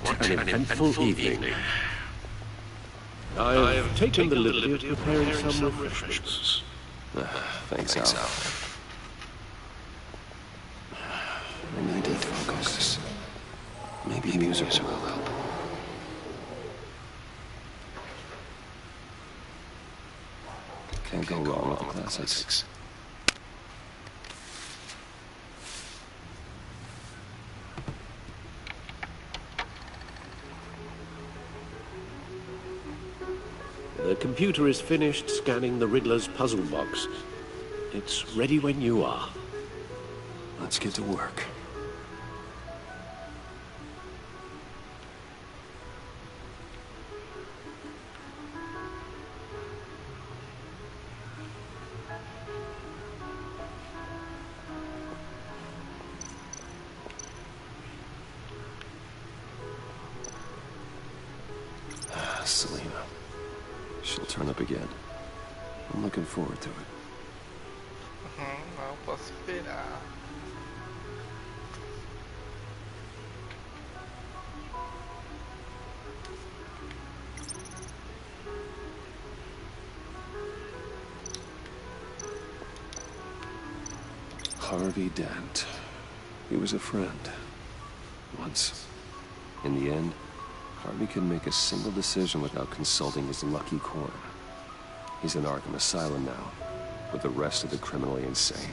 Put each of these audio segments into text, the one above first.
What an eventful evening. I've taken the liberty of preparing some refreshments. Thanks, Al. I need to focus. Maybe music will help. Can't go wrong with the classics. The computer is finished scanning the Riddler's puzzle box. It's ready when you are. Let's get to work. Selena. She'll turn up again. I'm looking forward to it. Não posso esperar. Harvey Dent. He was a friend. Once. In the end, Harvey couldn't make a single decision without consulting his lucky coin. He's in Arkham Asylum now, with the rest of the criminally insane.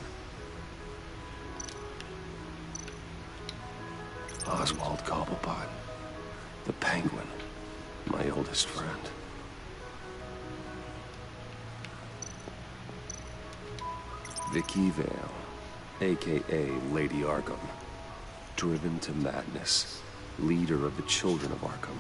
Oswald Cobblepot. The Penguin. My oldest friend. Vicky Vale, a.k.a. Lady Arkham. Driven to madness. Leader of the Children of Arkham.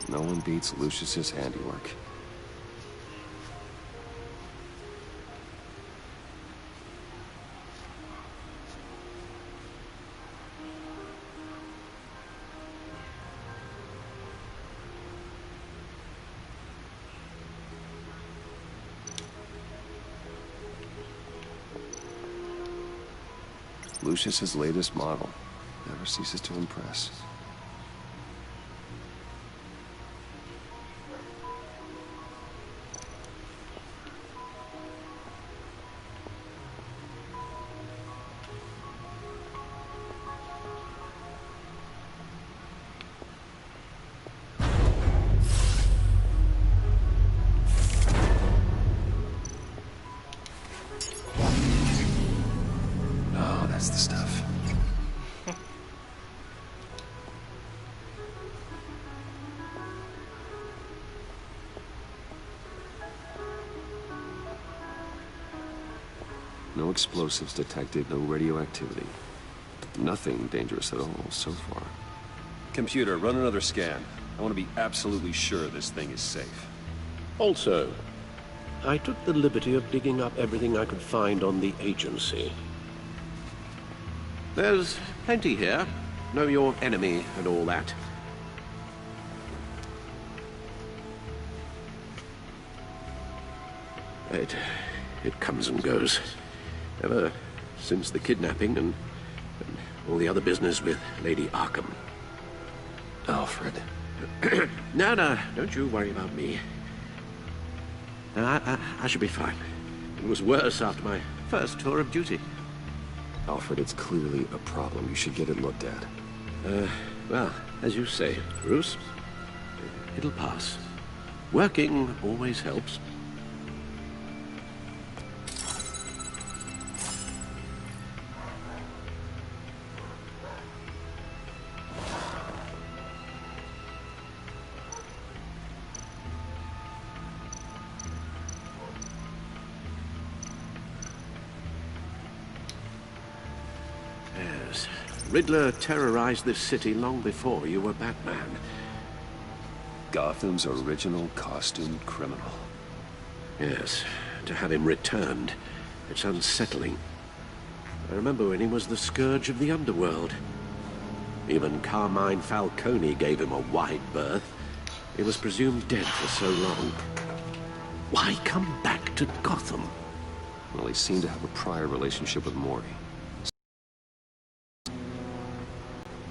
No one beats Lucius's handiwork. Lucius's latest model never ceases to impress. That's the stuff. No explosives detected, no radioactivity. Nothing dangerous at all so far. Computer, run another scan. I want to be absolutely sure this thing is safe. Also, I took the liberty of digging up everything I could find on the agency. There's plenty here. Know your enemy and all that. It comes and goes. Ever since the kidnapping and all the other business with Lady Arkham. Alfred. No, don't you worry about me. No, I should be fine. It was worse after my first tour of duty. Alfred, it's clearly a problem. You should get it looked at. Well, as you say, Bruce, it'll pass. Working always helps. Riddler terrorized this city long before you were Batman. Gotham's original costumed criminal. Yes, to have him returned, it's unsettling. I remember when he was the scourge of the underworld. Even Carmine Falcone gave him a wide berth. He was presumed dead for so long. Why come back to Gotham? Well, he seemed to have a prior relationship with Mori.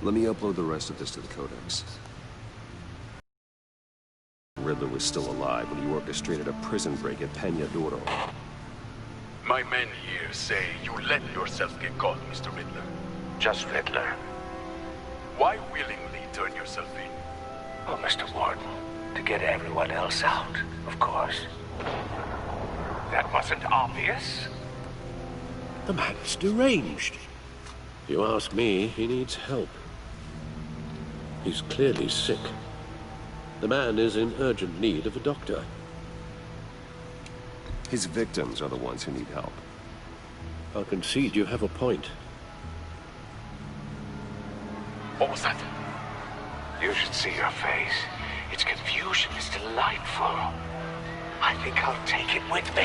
Let me upload the rest of this to the Codex. Riddler was still alive when he orchestrated a prison break at Peñadoro. My men here say you let yourself get caught, Mr. Riddler. Just Riddler. Why willingly turn yourself in? Oh, Mr. Warden, to get everyone else out, of course. That wasn't obvious. The man's deranged. If you ask me, he needs help. He's clearly sick. The man is in urgent need of a doctor. His victims are the ones who need help. I'll concede you have a point. What was that? You should see your face. Its confusion is delightful. I think I'll take it with me.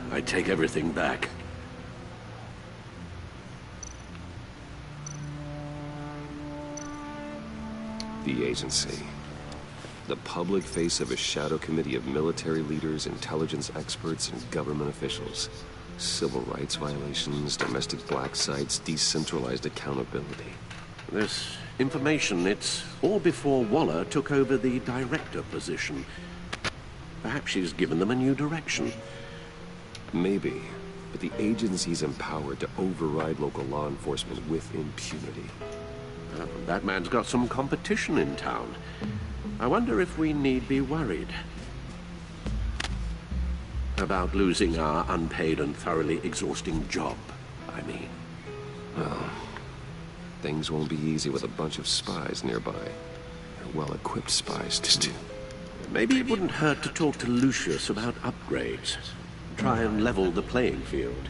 I take everything back. The agency. The public face of a shadow committee of military leaders, intelligence experts, and government officials. Civil rights violations, domestic black sites, decentralized accountability. This information, it's all before Waller took over the director position. Perhaps she's given them a new direction. Maybe, but the agency's empowered to override local law enforcement with impunity. Batman's got some competition in town. I wonder if we need be worried about losing our unpaid and thoroughly exhausting job, I mean. Well, things won't be easy with a bunch of spies nearby. They're well-equipped spies, too. Maybe it wouldn't hurt to talk to Lucius about upgrades. Try and level the playing field.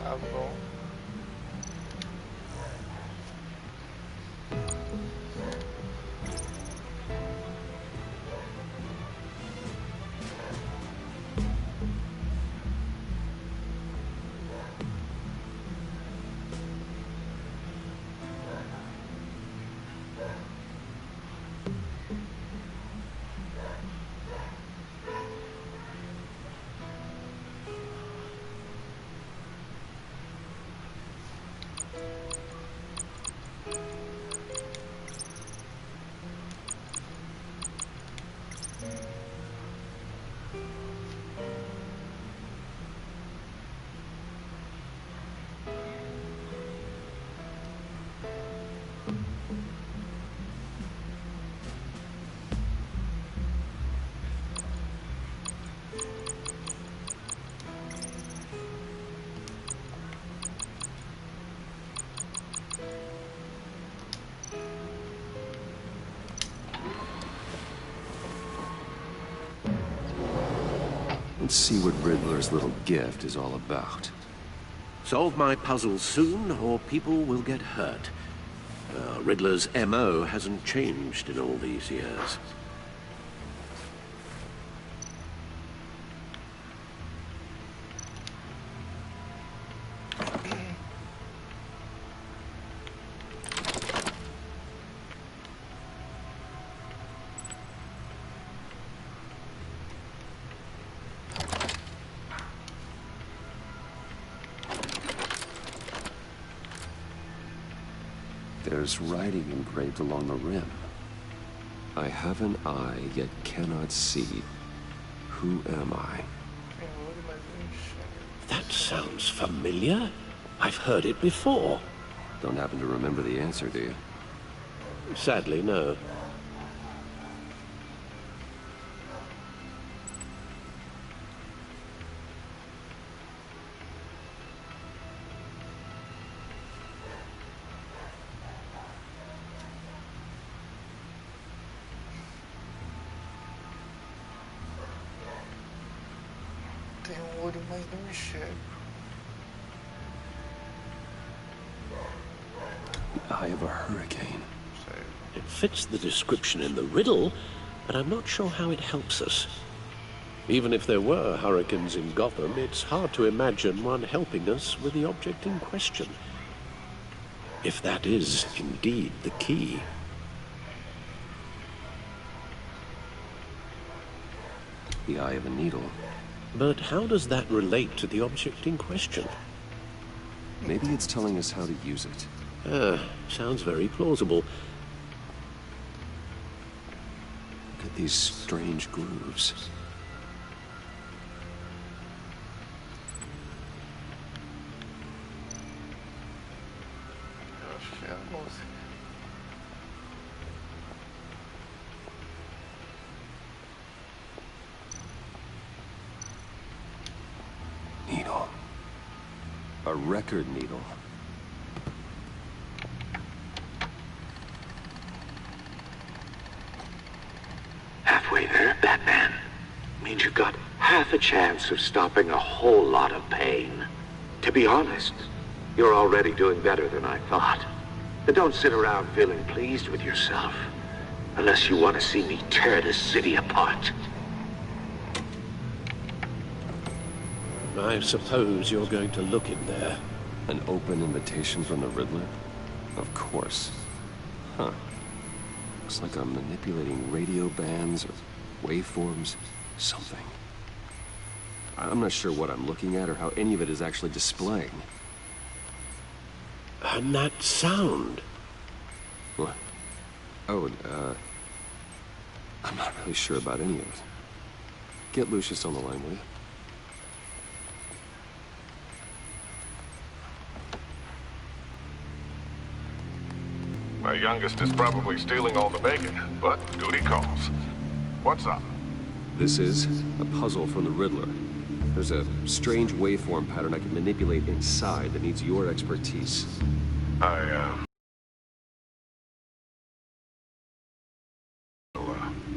Tá bom. Let's see what Riddler's little gift is all about. Solve my puzzles soon, or people will get hurt. Riddler's MO hasn't changed in all these years. There's writing engraved along the rim. I have an eye, yet cannot see. Who am I? That sounds familiar. I've heard it before. Don't happen to remember the answer, do you? Sadly, no. Tem olho, mas não enxergo. The eye of a hurricane. It fits the description in the riddle, but I'm not sure how it helps us. Even if there were hurricanes in Gotham, it's hard to imagine one helping us with the object in question. If that is indeed the key. The eye of a needle. But how does that relate to the object in question? Maybe it's telling us how to use it. Sounds very plausible. Look at these strange grooves. Needle. A record needle. Halfway there, Batman. Means you've got half a chance of stopping a whole lot of pain. To be honest, you're already doing better than I thought. But don't sit around feeling pleased with yourself. Unless you want to see me tear this city apart. I suppose you're going to look in there. An open invitation from the Riddler? Of course. Huh. Looks like I'm manipulating radio bands or waveforms. Something. I'm not sure what I'm looking at or how any of it is actually displaying. And that sound. What? Oh, I'm not really sure about any of it. Get Lucius on the line, will you? My youngest is probably stealing all the bacon, but duty calls. What's up? This is a puzzle from the Riddler. There's a strange waveform pattern I can manipulate inside that needs your expertise.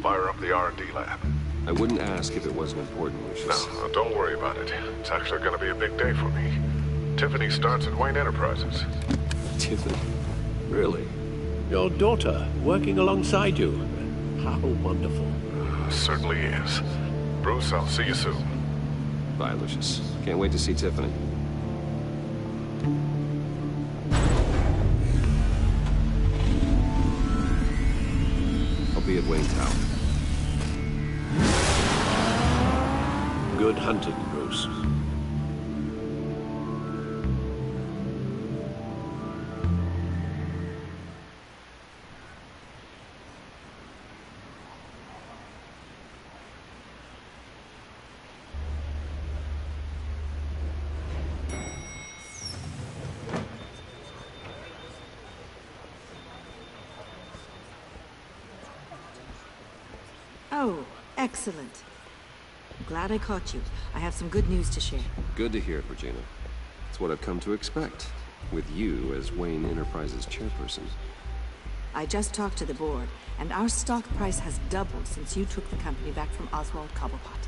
Fire up the R&D lab. I wouldn't ask if it wasn't important, Lucius. No, don't worry about it. It's actually gonna be a big day for me. Tiffany starts at Wayne Enterprises. Tiffany? Really? Your daughter, working alongside you. How wonderful. Certainly is. Bruce, I'll see you soon. Bye, Lucius. Can't wait to see Tiffany. I'll be at Wayne Tower. Good hunting, Bruce. Oh, excellent. I'm glad I caught you. I have some good news to share. Good to hear, Regina. It's what I've come to expect, with you as Wayne Enterprises chairperson. I just talked to the board, and our stock price has doubled since you took the company back from Oswald Cobblepot.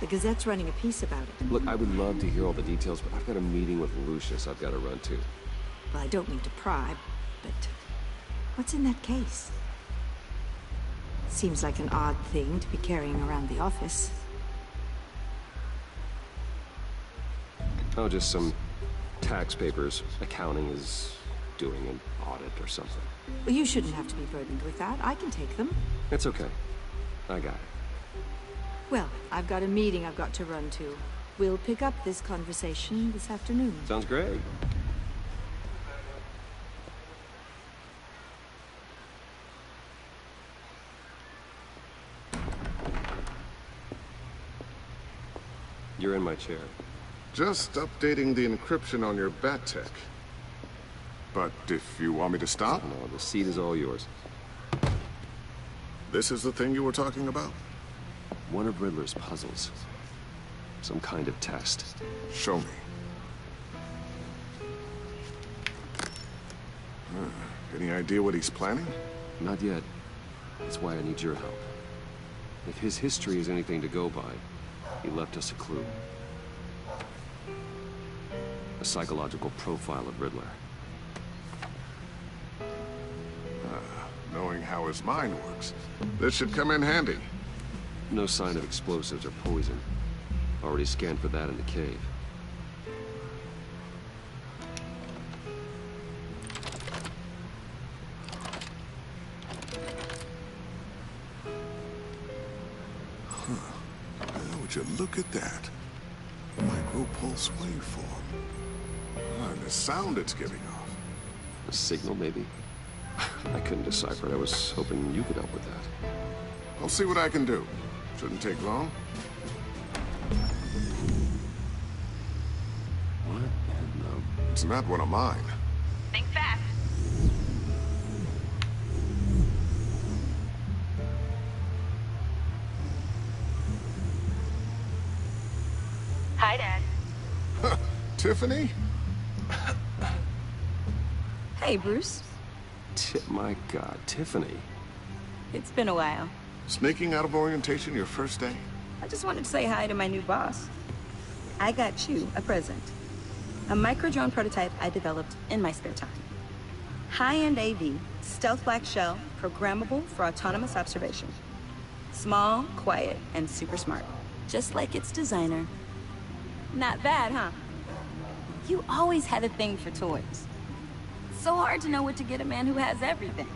The Gazette's running a piece about it. Look, I would love to hear all the details, but I've got a meeting with Lucius I've got to run to. Well, I don't mean to pry, but what's in that case? Seems like an odd thing to be carrying around the office. Oh, just some tax papers. Accounting is doing an audit or something. Well, you shouldn't have to be burdened with that. I can take them. It's okay. I got it. Well, I've got a meeting I've got to run to. We'll pick up this conversation this afternoon. Sounds great. You're in my chair. Just updating the encryption on your bat tech. But if you want me to stop, No, the seat is all yours. this is the thing you were talking about? One of Riddler's puzzles. Some kind of test. Show me. Any idea what he's planning? Not yet. That's why I need your help. If his history is anything to go by, he left us a clue. A psychological profile of Riddler. Knowing how his mind works, this should come in handy. No sign of explosives or poison. Already scanned for that in the cave. Would you look at that? Micropulse waveform. And the sound it's giving off. A signal, maybe? I couldn't decipher it. I was hoping you could help with that. I'll see what I can do. Shouldn't take long. What in the... It's not one of mine. Think fast. Hi, Dad. Tiffany? Hey, Bruce. My God, Tiffany. It's been a while. Sneaking out of orientation your first day? I just wanted to say hi to my new boss. I got you a present. A micro-drone prototype I developed in my spare time. High-end AV, stealth black shell, programmable for autonomous observation. Small, quiet, and super smart. Just like its designer. Not bad, huh? You always had a thing for toys. So hard to know what to get a man who has everything.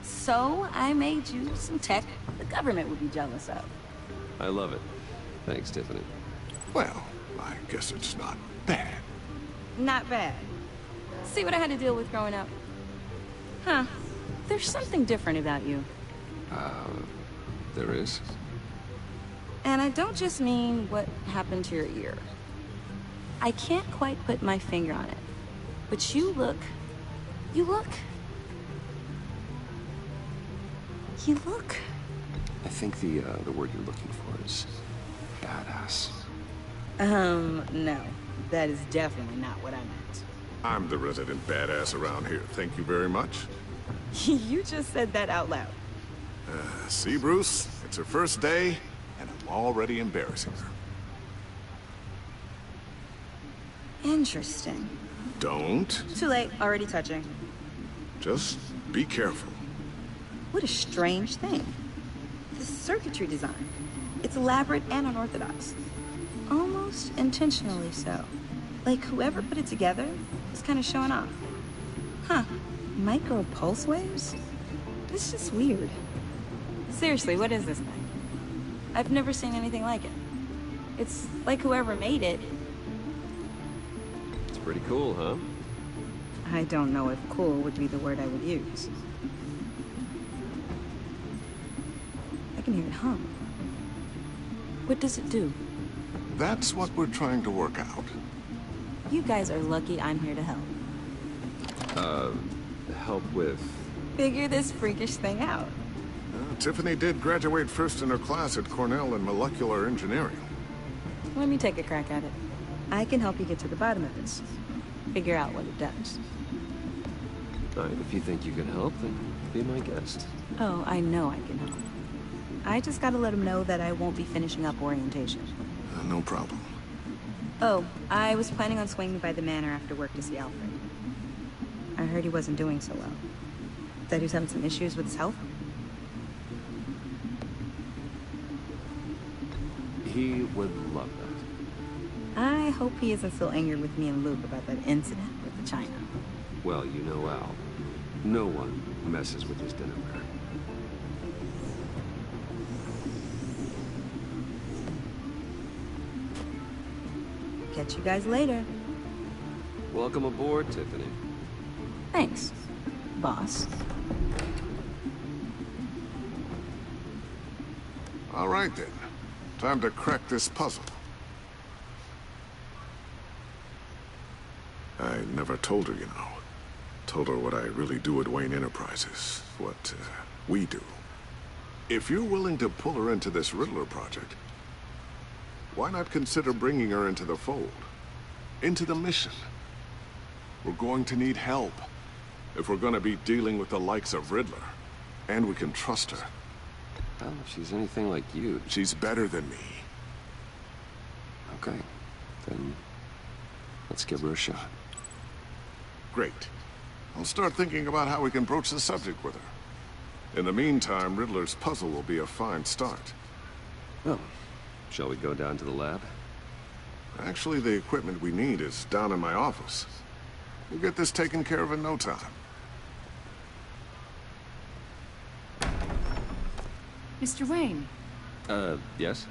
So I made you some tech the government would be jealous of. I love it. Thanks, Tiffany. Well, I guess it's not bad. Not bad. See what I had to deal with growing up? Huh. There's something different about you. There is? And I don't just mean what happened to your ear. I can't quite put my finger on it. But you look... You look... I think the word you're looking for is badass. No. That is definitely not what I meant. I'm the resident badass around here. Thank you very much. You just said that out loud. See, Bruce? It's her first day, and I'm already embarrassing her. Interesting. Don't. Too late. Already touching. Just be careful. What a strange thing. The circuitry design. It's elaborate and unorthodox. Almost intentionally so. Like whoever put it together is kind of showing off. Huh. Micro pulse waves? This is weird. Seriously, what is this thing? I've never seen anything like it. It's like whoever made it. It's pretty cool, huh? I don't know if cool would be the word I would use. I can hear it hum. What does it do? That's what we're trying to work out. You guys are lucky I'm here to help. Help with... Figure this freakish thing out. Tiffany did graduate first in her class at Cornell in molecular engineering. Let me take a crack at it. I can help you get to the bottom of this. Figure out what it does. All right, if you think you can help, then be my guest. Oh, I know I can help. I just gotta let him know that I won't be finishing up orientation. No problem. Oh, I was planning on swinging by the manor after work to see Alfred. I heard he wasn't doing so well. That he was having some issues with his health. He would love that. I hope he isn't still angry with me and Luke about that incident with the China. Well, you know Al. No one messes with his dinnerware. Catch you guys later. Welcome aboard, Tiffany. Thanks, boss. All right, then. Time to crack this puzzle. I never told her, you know. Told her what I really do at Wayne Enterprises. What, we do. If you're willing to pull her into this Riddler project, why not consider bringing her into the fold? Into the mission? We're going to need help if we're going to be dealing with the likes of Riddler. And we can trust her. Well, if she's anything like you... She's better than me. Okay. Then... let's give her a shot. Great. I'll start thinking about how we can broach the subject with her. In the meantime, Riddler's puzzle will be a fine start. Well, shall we go down to the lab? Actually, the equipment we need is down in my office. We'll get this taken care of in no time. Mr. Wayne. Yes?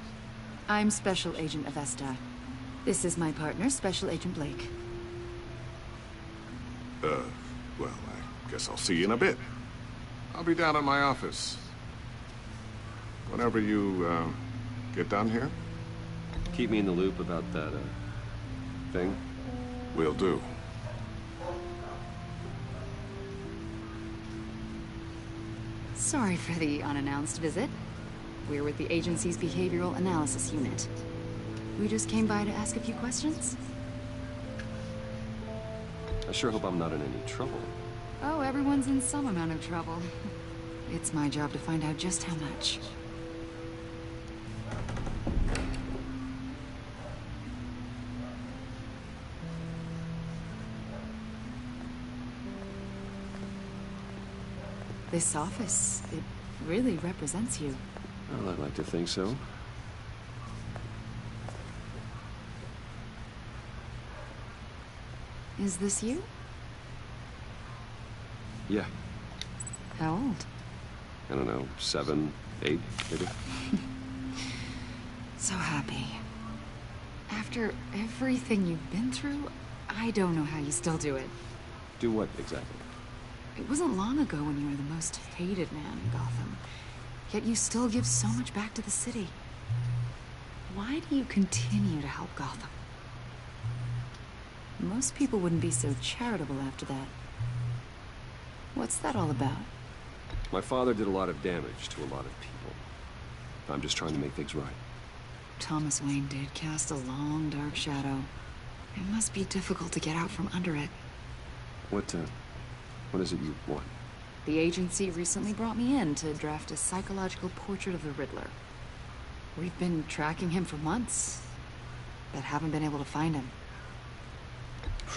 I'm Special Agent Avesta. This is my partner, Special Agent Blake. Well, I guess I'll see you in a bit. I'll be down in my office. Whenever you, get down here? Keep me in the loop about that, thing? Will do. Sorry for the unannounced visit. We're with the agency's behavioral analysis unit. We just came by to ask a few questions. I sure hope I'm not in any trouble. Oh, everyone's in some amount of trouble. It's my job to find out just how much. This office, it really represents you. Well, I'd like to think so. Is this you? Yeah. How old? I don't know, 7, 8, maybe? So happy. After everything you've been through, I don't know how you still do it. Do what, exactly? It wasn't long ago when you were the most hated man in Gotham. Yet you still give so much back to the city. Why do you continue to help Gotham? Most people wouldn't be so charitable after that. What's that all about? My father did a lot of damage to a lot of people. I'm just trying to make things right. Thomas Wayne did cast a long, dark shadow. It must be difficult to get out from under it. What is it you want? The agency recently brought me in to draft a psychological portrait of the Riddler. We've been tracking him for months, but haven't been able to find him.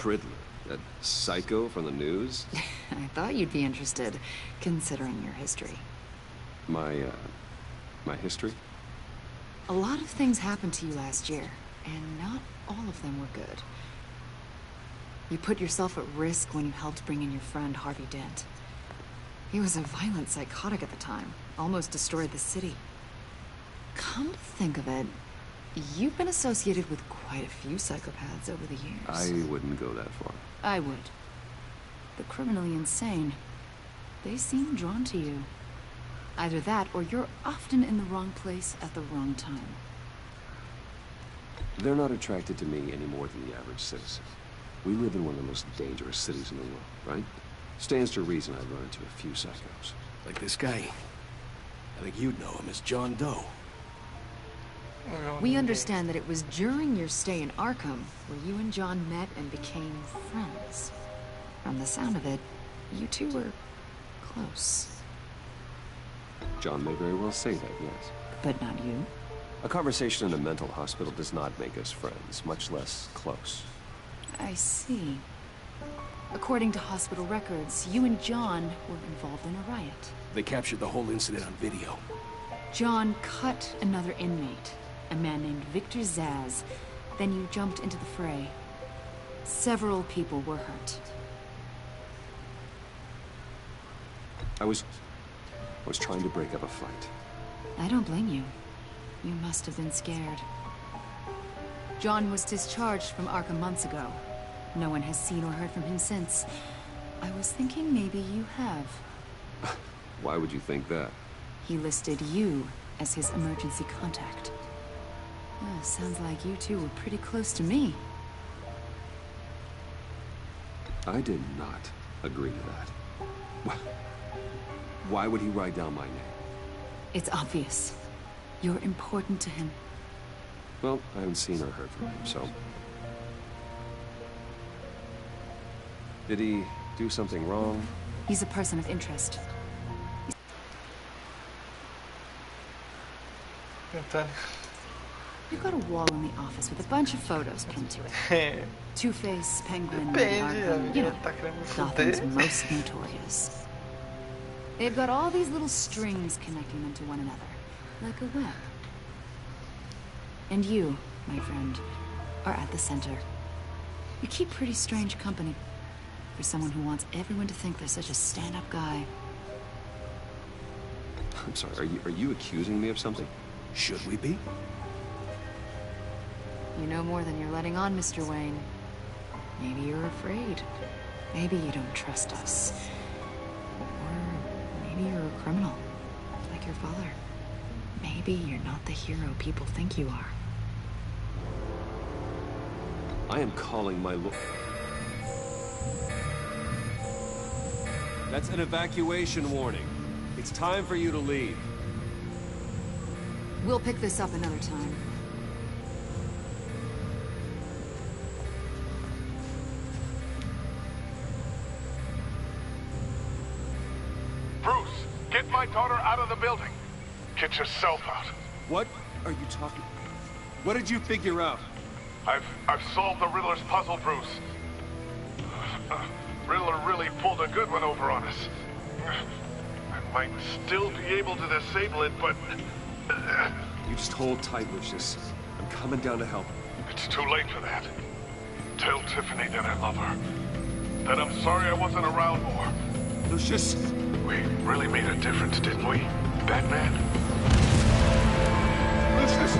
Riddler? That psycho from the news? I thought you'd be interested, considering your history. My history? A lot of things happened to you last year, and not all of them were good. You put yourself at risk when you helped bring in your friend Harvey Dent. He was a violent psychotic at the time, almost destroyed the city. Come to think of it, you've been associated with quite a few psychopaths over the years. I wouldn't go that far. I would. The criminally insane. They seem drawn to you. Either that, or you're often in the wrong place at the wrong time. They're not attracted to me any more than the average citizen. We live in one of the most dangerous cities in the world, right? Stands to reason I'd run into a few psychos. Like this guy. I think you'd know him as John Doe. We understand that it was during your stay in Arkham where you and John met and became friends. From the sound of it, you two were close. John may very well say that, yes. But not you. A conversation in a mental hospital does not make us friends, much less close. I see. According to hospital records, you and John were involved in a riot. They captured the whole incident on video. John cut another inmate, a man named Victor Zaz. Then you jumped into the fray. Several people were hurt. I was trying to break up a fight. I don't blame you. You must have been scared. John was discharged from Arkham months ago. No one has seen or heard from him since. I was thinking maybe you have. Why would you think that? He listed you as his emergency contact. Oh, sounds like you two were pretty close to me. I did not agree to that. Why would he write down my name? It's obvious. You're important to him. Well, I haven't seen or heard from him, so... Did he do something wrong? He's a person of interest. You've got a wall in the office with a bunch of photos pinned to it. Two-Face, Penguin, Arkham, you know, Gotham's most notorious. They've got all these little strings connecting them to one another, like a web. And you, my friend, are at the center. You keep pretty strange company for someone who wants everyone to think they're such a stand-up guy. I'm sorry, are you accusing me of something? Should we be? You know more than you're letting on, Mr. Wayne. Maybe you're afraid. Maybe you don't trust us. Or maybe you're a criminal, like your father. Maybe you're not the hero people think you are. I am calling my That's an evacuation warning. It's time for you to leave. We'll pick this up another time. Bruce, get my daughter out of the building. Get yourself out. What are you talking? What did you figure out? I've solved the Riddler's puzzle, Bruce. Riddler really pulled a good one over on us. I might still be able to disable it, but... You just hold tight, Lucius. I'm coming down to help. It's too late for that. Tell Tiffany that I love her. That I'm sorry I wasn't around more. Lucius! We really made a difference, didn't we, Batman? Lucius!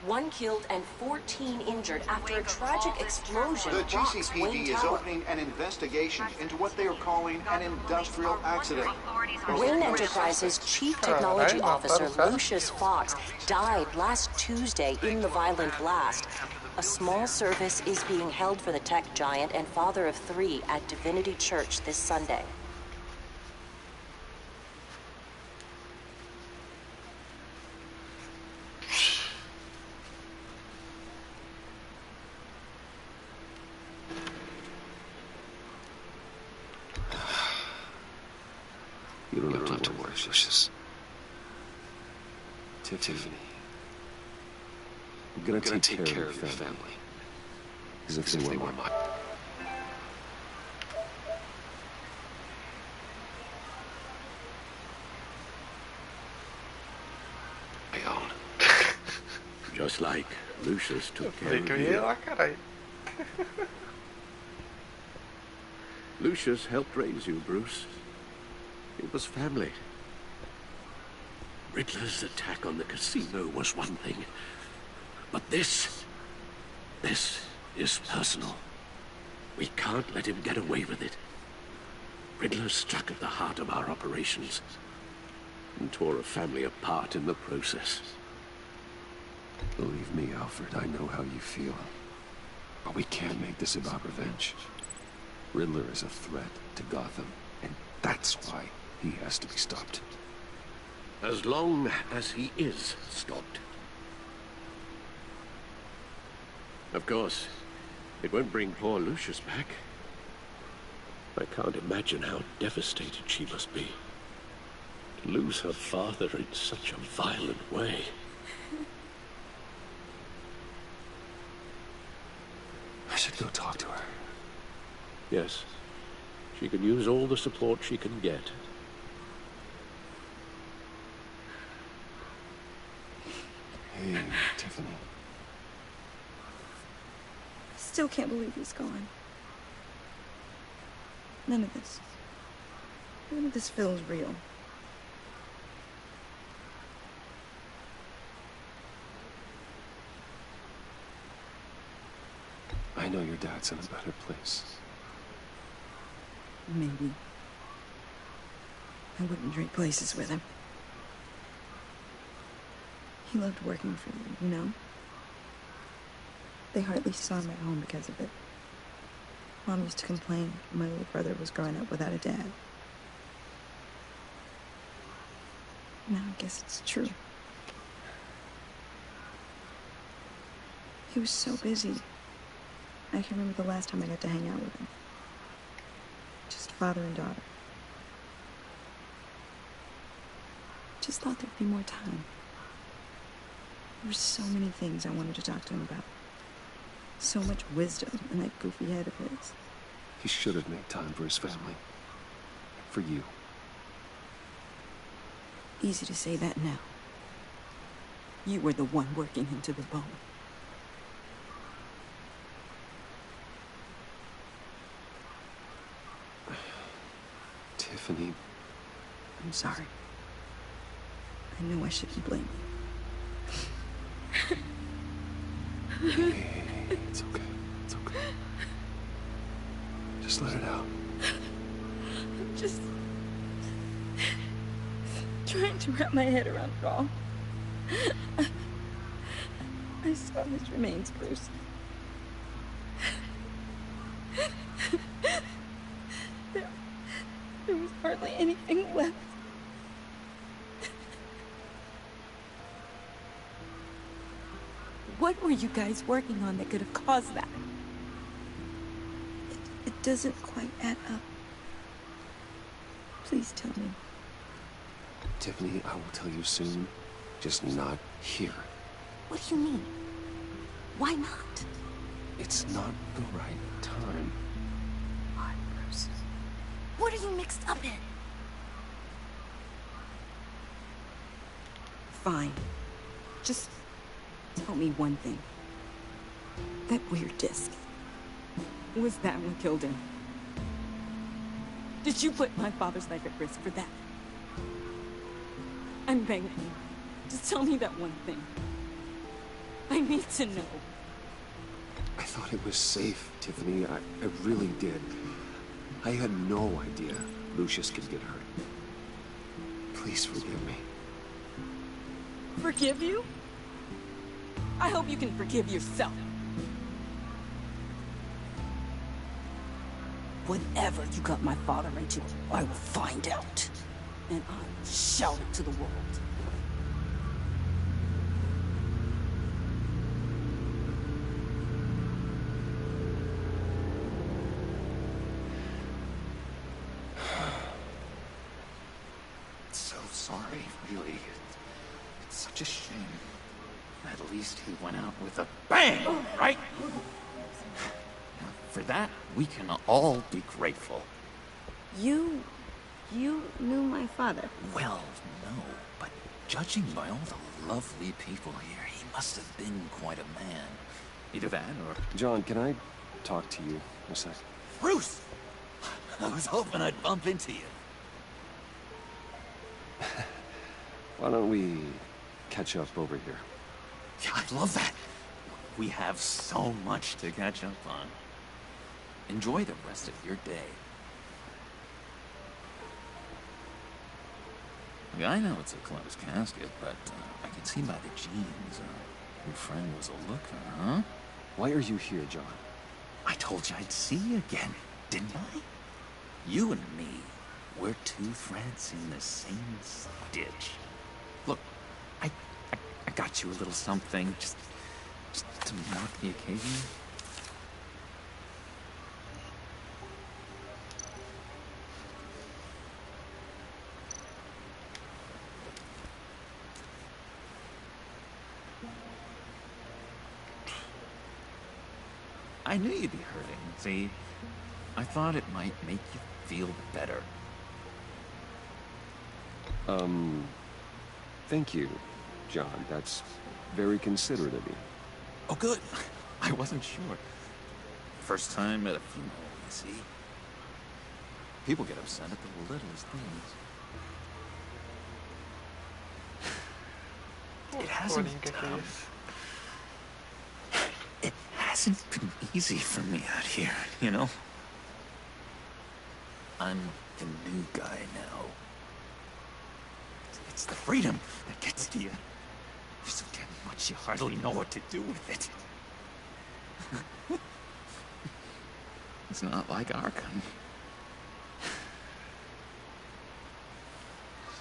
One killed and 14 injured after a tragic explosion. The GCPD is opening an investigation into what they are calling an industrial accident. Wayne Enterprises' Chief Technology Officer Lucius Fox died last Tuesday in the violent blast. A small service is being held for the tech giant and father of 3 at Divinity Church this Sunday. You don't have to worry, Lucius. Tiffany. I'm gonna take care of your family. As if they were mine. My own. Just like Lucius took care of you. Lucius helped raise you, Bruce. It was family. Riddler's attack on the casino was one thing. But this is personal. We can't let him get away with it. Riddler struck at the heart of our operations and tore a family apart in the process. Believe me, Alfred, I know how you feel. But we can't make this about revenge. Riddler is a threat to Gotham, and that's why he has to be stopped. As long as he is stopped. Of course, it won't bring poor Lucius back. I can't imagine how devastated she must be. To lose her father in such a violent way. I should go talk to her. Yes. She can use all the support she can get. Hey, Tiffany. I still can't believe he's gone. None of this feels real. I know your dad's in a better place. Maybe. I wouldn't trade places with him. He loved working for you, you know? They hardly saw him at home because of it. Mom used to complain my little brother was growing up without a dad. Now I guess it's true. He was so busy. I can remember the last time I got to hang out with him. Just father and daughter. Just thought there'd be more time. There were so many things I wanted to talk to him about. So much wisdom in that goofy head of his. He should have made time for his family. For you. Easy to say that now. You were the one working him to the bone. Tiffany. I'm sorry. I know I shouldn't blame you. Hey, it's okay. It's okay. Just let it out. I'm just trying to wrap my head around it all. I saw his remains, Bruce. There was hardly anything left. What were you guys working on that could have caused that? It doesn't quite add up. Please tell me. Tiffany, I will tell you soon. Just not here. What do you mean? Why not? It's not the right time. Why, Bruce? What are you mixed up in? Fine. Just tell me one thing. That weird disc. Was that what killed him? Did you put my father's life at risk for that? I'm begging you. Just tell me that one thing. I need to know. I thought it was safe, Tiffany. I really did. I had no idea Lucius could get hurt. Please forgive me. Forgive you? I hope you can forgive yourself. Whatever you got my father into, I will find out. And I will shout it to the world. So sorry, really. It's such a shame. At least he went out with a bang, right? For that, we can all be grateful. You knew my father? Well, no, but judging by all the lovely people here, he must have been quite a man. Either that or... John, can I talk to you a sec? Bruce! I was hoping I'd bump into you. Why don't we catch up over here? Yeah, I love that. We have so much to catch up on. Enjoy the rest of your day. Look, I know it's a closed casket, but I can see by the jeans, your friend was a looker, huh? Why are you here, John? I told you I'd see you again, didn't I? You and me, we're two threads in the same stitch. Look, I got you a little something, just to to mark the occasion? I knew you'd be hurting. See, I thought it might make you feel better. Thank you, John. That's very considerate of you. Oh, good. I wasn't sure. First time at a funeral, you see. People get upset at the littlest things. It hasn't been easy for me out here, you know? I'm the new guy now. It's the freedom that gets to you. There's so damn much you hardly know what to do with it. It's not like Arkham.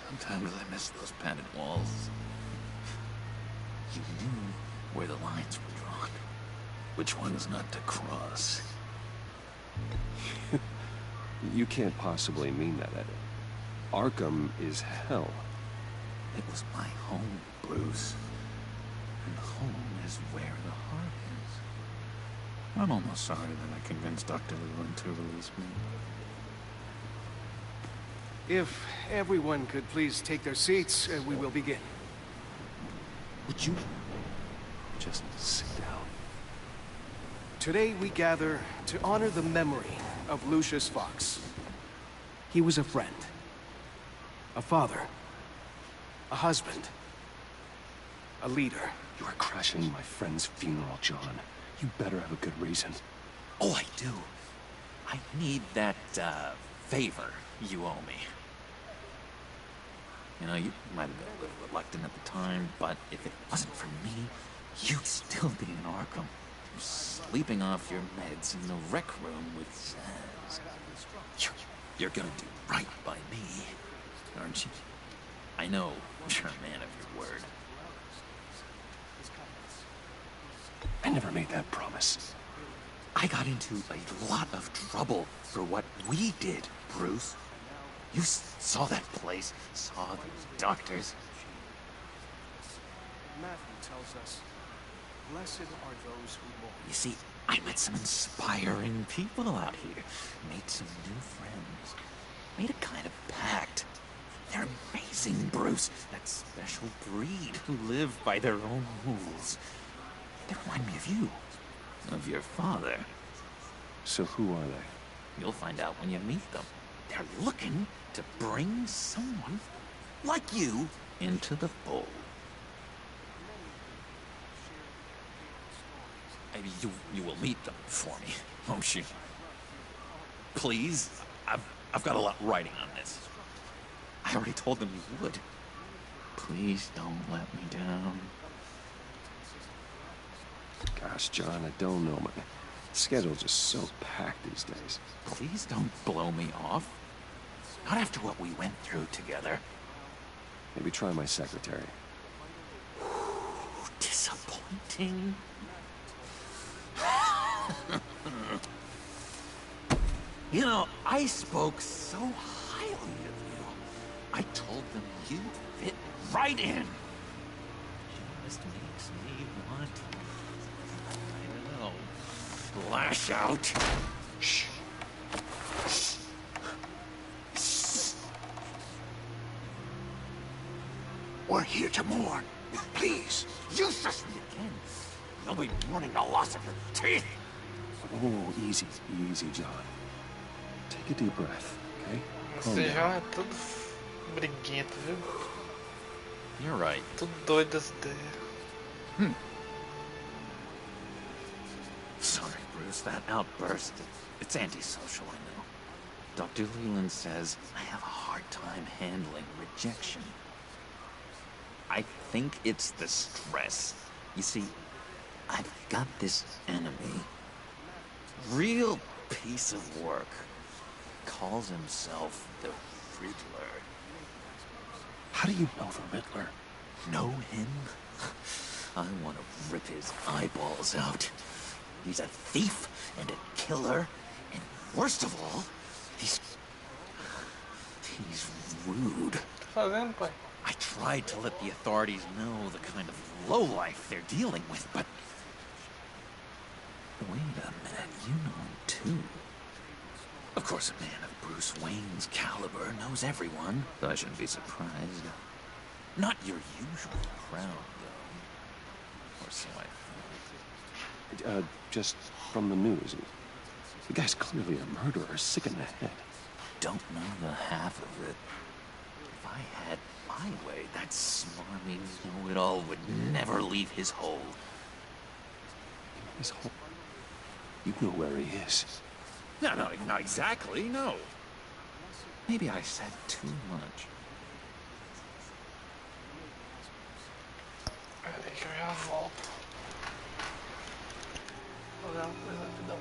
Sometimes I miss those padded walls. You knew where the lines were drawn. Which ones not to cross. You can't possibly mean that, Ed. Arkham is hell. It was my home, Bruce. And home is where the heart is. I'm almost sorry that I convinced Dr. Leland to release me. If everyone could please take their seats, we will begin. Would you just sit down? Today we gather to honor the memory of Lucius Fox. He was a friend, a father, a husband, a leader. You are crashing my friend's funeral, John. You better have a good reason. Oh, I do. I need that, favor you owe me. You know, you might have been a little reluctant at the time, but if it wasn't for me, you'd still be in Arkham. Sleeping off your meds in the rec room with Zaz. You're gonna do right by me, aren't you? I know you're a man of your word. I never made that promise. I got into a lot of trouble for what we did, Bruce. You saw that place, saw those doctors. Matthew tells us, blessed are those who mourn. You see, I met some inspiring people out here. Made some new friends. Made a kind of pact. They're amazing, Bruce. That special breed who live by their own rules. They remind me of you. Of your father. So who are they? You'll find out when you meet them. They're looking to bring someone like you into the fold. Maybe you will meet them for me, won't you? Please? I've got a lot riding on this. I already told them you would. Please don't let me down. Gosh, John, I don't know. My schedule's just so packed these days. Please don't blow me off. Not after what we went through together. Maybe try my secretary. Disappointing. You know, I spoke so highly of you. I told them you fit right in. Just makes me want, I don't know, lash out. Shh. Shh. Shh. We're here to mourn. Please, use us Again, you'll be mourning the loss of your teeth. Oh, easy, easy, John. Take a deep breath, okay? Você já é tudo briguento, viu? You're right. Tudo doido as ideias. Sorry, Bruce, that outburst, it's antisocial, I know. Dr. Leland says I have a hard time handling rejection. I think it's the stress. You see, I've got this enemy. Real piece of work. Calls himself the Riddler. How do you know the Riddler? Know him? I want to rip his eyeballs out. He's a thief and a killer, and worst of all, he's rude. Fazendo, pai. I tried to let the authorities know the kind of lowlife they're dealing with, but... Wait a minute, you know him too. Of course, a man of Bruce Wayne's caliber knows everyone. I shouldn't be surprised. Not your usual crowd, though. Or so I thought. Just from the news. The guy's clearly a murderer, sick in the head. Don't know the half of it. If I had my way, that smarmy know-it-all would never leave his hole. His hole? You know where he is. No, not exactly, no. Maybe I said too much. Peraí que eu já volto. Vou dar uma coisa rapidão.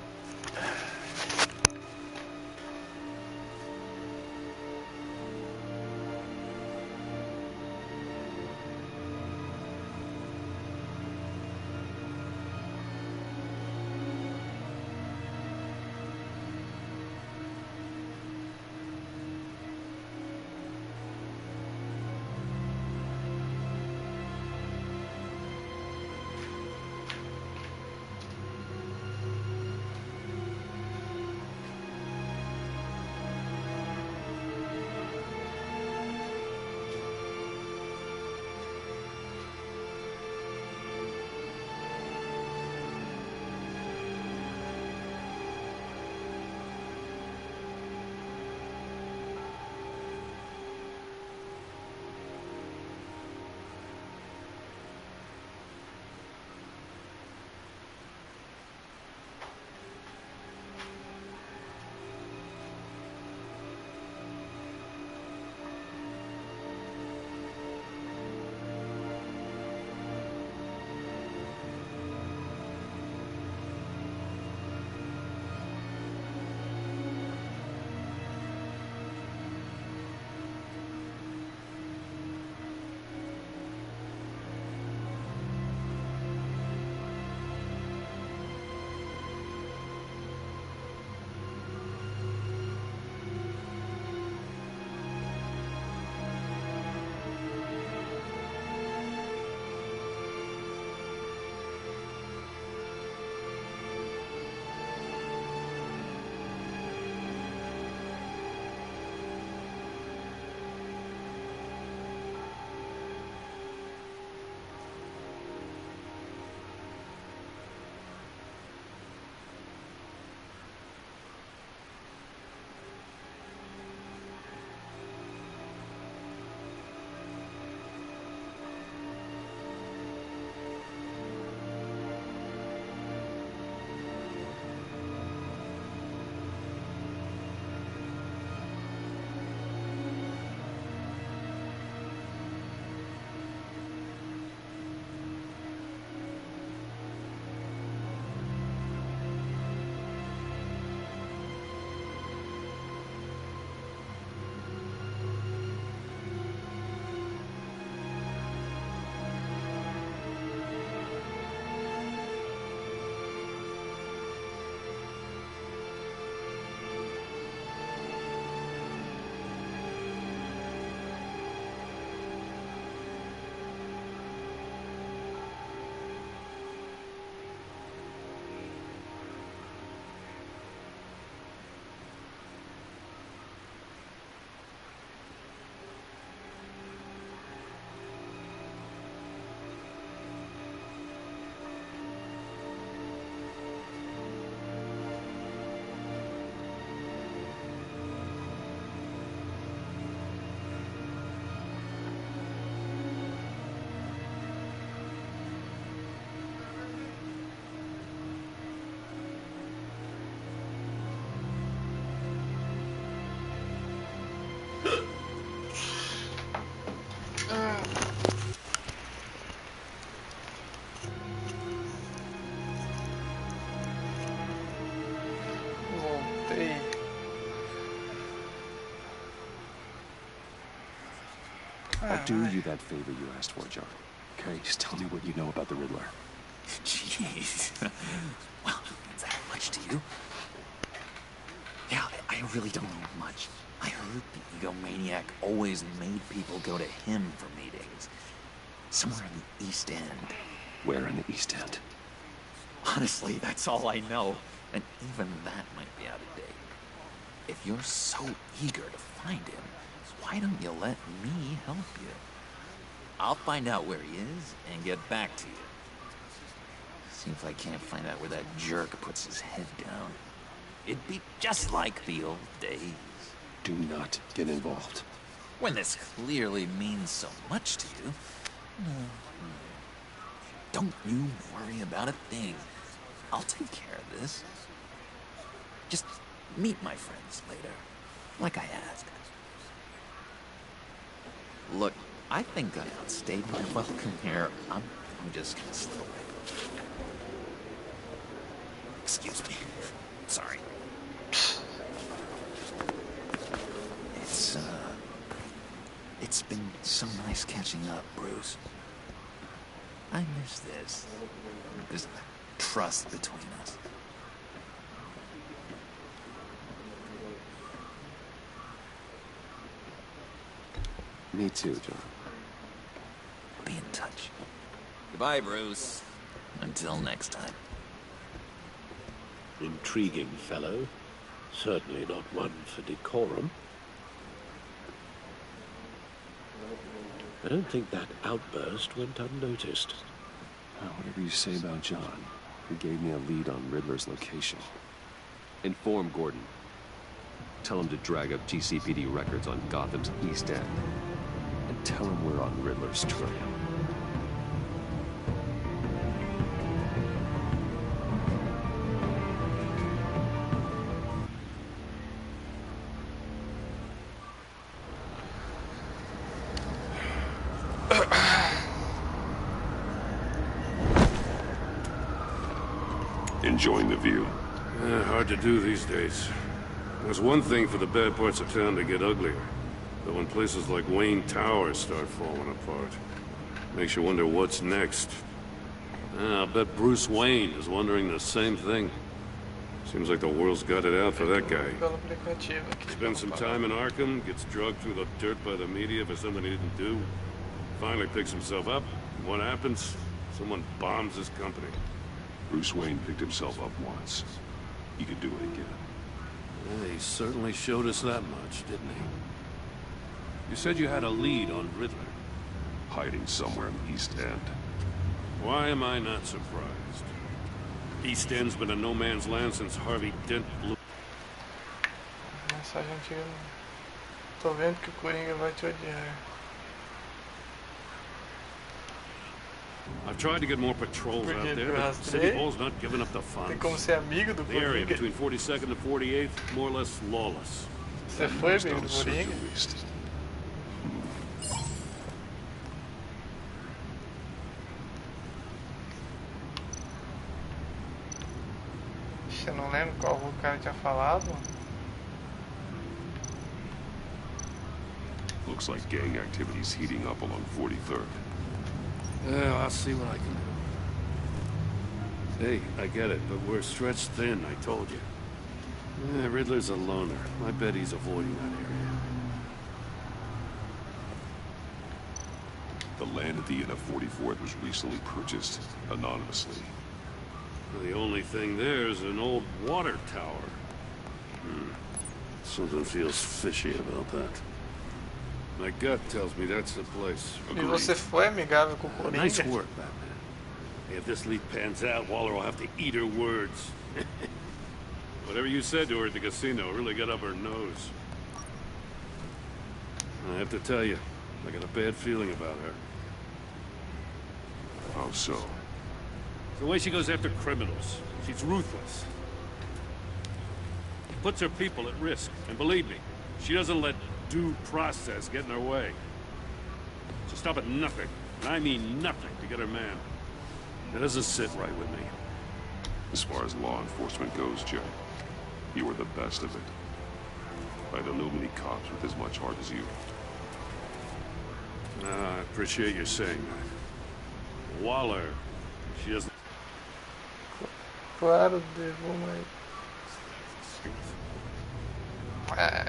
I'll do you that favor you asked for, John. Okay, just tell me what you know about the Riddler. Jeez. Well, is that much to you? Yeah, I really don't know much. I heard the egomaniac always made people go to him for meetings. Somewhere in the East End. Where in the East End? Honestly, that's all I know. And even that might be out of date. If you're so eager to find him, why don't you let me help you? I'll find out where he is and get back to you. See if I can't find out where that jerk puts his head down. It'd be just like the old days. Do not get involved. When this clearly means so much to you. No. Don't you worry about a thing. I'll take care of this. Just meet my friends later, like I asked. Look, I think I outstayed my welcome here. I'm just gonna slip away. Excuse me. Sorry. It's been so nice catching up, Bruce. I miss this trust between us. Me too, John. Be in touch. Goodbye, Bruce. Until next time. Intriguing fellow. Certainly not one for decorum. I don't think that outburst went unnoticed. Whatever you say about John, he gave me a lead on Riddler's location. Inform Gordon. Tell him to drag up GCPD records on Gotham's East End. And tell him we're on Riddler's trail. Enjoying the view? Hard to do these days. There's one thing for the bad parts of town to get uglier. But when places like Wayne Tower start falling apart, makes you wonder what's next. I'll bet Bruce Wayne is wondering the same thing. Seems like the world's got it out for that guy. Spends some time in Arkham, gets drugged through the dirt by the media for something he didn't do. Finally picks himself up. What happens? Someone bombs his company. Bruce Wayne picked himself up once. He could do it again. Yeah, he certainly showed us that much, didn't he? You said you had a lead on Riddler. Hiding somewhere in the East End. Why am I not surprised? East End's been a no man's land since Harvey Dent blew. Mensagem antiga. Tô vendo que o Coringa vai te odiar. I've tried to get more patrols out there, but City Hall's not giving up the funds. Tem como ser amigo do The area Coringa? between 42nd and 48th, more or less lawless. Você foi amigo do Coringa? Eu não lembro qual o cara tinha falado. Looks like gang activity's heating up along 43rd. Yeah, I'll see what I can do. Hey, I get it, but we're stretched thin, I told you. Riddler's a loner. I bet he's avoiding that area. The land at the end of 44th was recently purchased anonymously. The only thing there is an old water tower. Something feels fishy about that. My gut tells me that's the place. E você foi amigável com o Coringa? Nice work, Batman. If this leak pans out, Waller will have to eat her words. Whatever you said to her at the casino really got up her nose. I have to tell you, I got a bad feeling about her. How so? The way she goes after criminals. She's ruthless. Puts her people at risk. And believe me, she doesn't let due process get in her way. She'll stop at nothing, and I mean nothing, to get her man. That doesn't sit right with me. As far as law enforcement goes, Jim, you were the best of it. I don't know many cops with as much heart as you. I appreciate you saying that. Waller. She doesn't... Claro, devo, mas...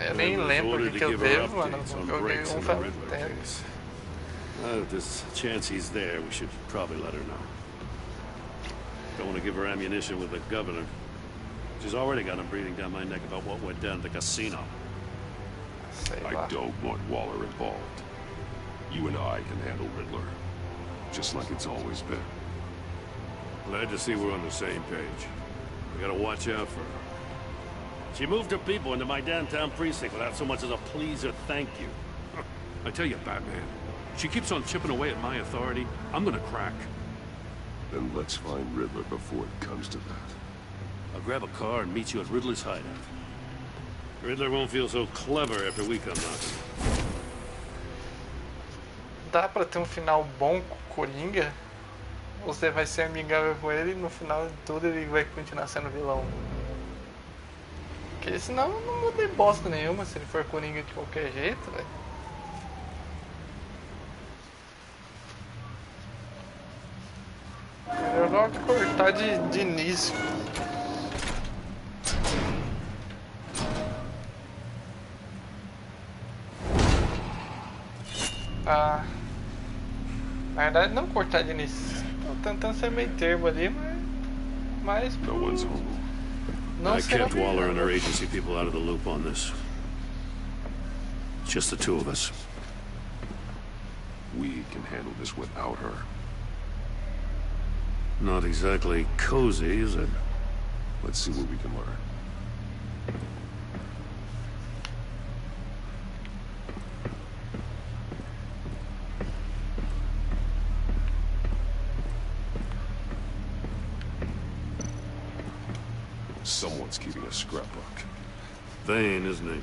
eu nem lembro o que eu devo, mano. Eu joguei faz muito tempo. If there's a chance he's there, we should probably let her know. Don't want to give her ammunition with the governor. She's already got him breathing down my neck about what went down at the casino. I don't want Waller involved. You and I can handle Riddler. Just like it's always been. Glad to see we're on the same page. We gotta watch out for her. She moved her people into my downtown precinct without so much as a please or thank you. I tell you, Batman, she keeps on chipping away at my authority. I'm gonna crack. Then let's find Riddler before it comes to that. I'll grab a car and meet you at Riddler's hideout. Riddler won't feel so clever after we come knocking. Dá pra ter um final bom com o Coringa? Ou você vai ser amigável com ele e no final de tudo ele vai continuar sendo vilão? Porque senão não muda bosta nenhuma se ele for Coringa de qualquer jeito, velho. Melhor logo cortar de início. Ah, na verdade não cortar de início. Tô tentando ser meio termo ali, mas No one's home. não I será kept Waller and our agency people out of the loop on this. It's just the two of us. We can handle this without her. Not exactly cozy, is it? Let's see what we can learn. Someone's keeping a scrapbook. Vain, isn't he?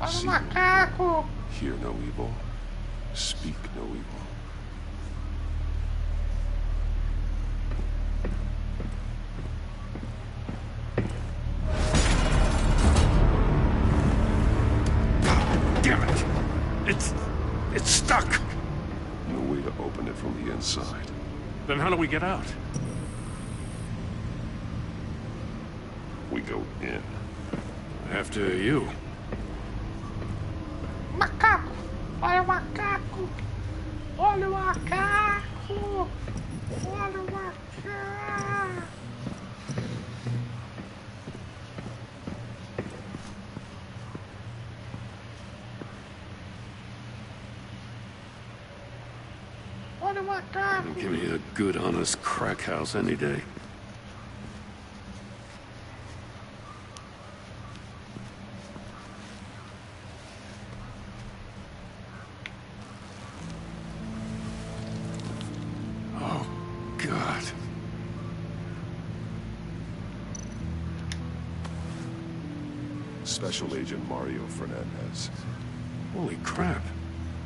See no, hear no evil, speak no evil. Damn it! It's stuck! No way to open it from the inside. Then how do we get out? We go in. After you. Macaco! Olha o macaco! Olha o macaco! Olha o macaco! Olha o macaco! Give me a good, honest crack house any day. Oh, God. Special Agent Mario Fernandez. Holy crap.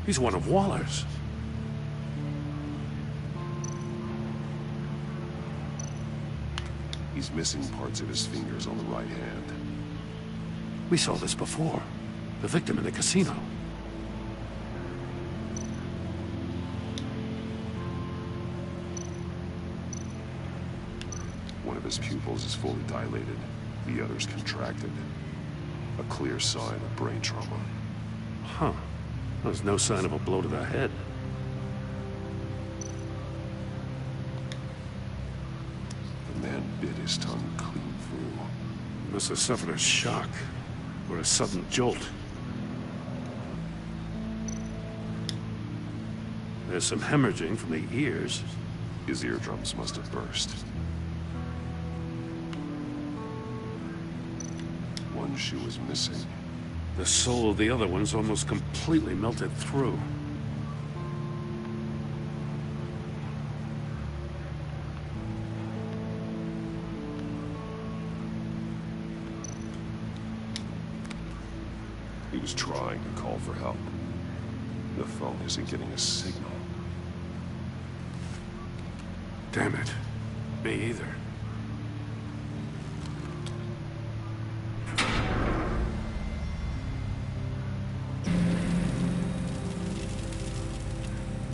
He's one of Waller's. He's missing parts of his fingers on the right hand. We saw this before. The victim in the casino. One of his pupils is fully dilated. The other's contracted. A clear sign of brain trauma. Huh. There's no sign of a blow to the head. The man bit his tongue clean through. Must have suffered a shock. Or a sudden jolt. There's some hemorrhaging from the ears. His eardrums must have burst. One shoe is missing. The sole of the other one's almost completely melted through. He was trying to call for help. The phone isn't getting a signal. Damn it. Me either.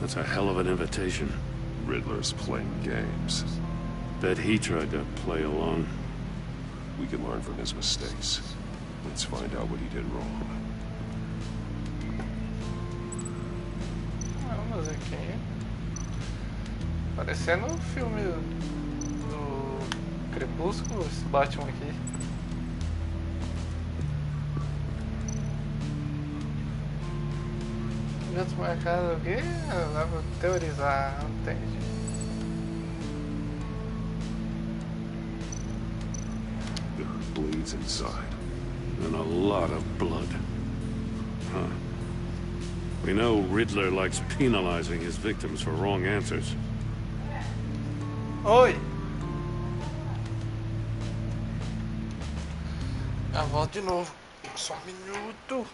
That's a hell of an invitation. Riddler's playing games. Bet he tried to play along. We can learn from his mistakes. Let's find out what he did wrong. Vamos aqui. Parecendo o filme do Crepúsculo, esse Batman aqui. Juntos marcados o quê? Dá pra teorizar, não entendi. There are bleeds inside. And a lot of blood. Huh. We know Riddler likes penalizing his victims for wrong answers. Oi! Eu volto de novo. Só um minuto.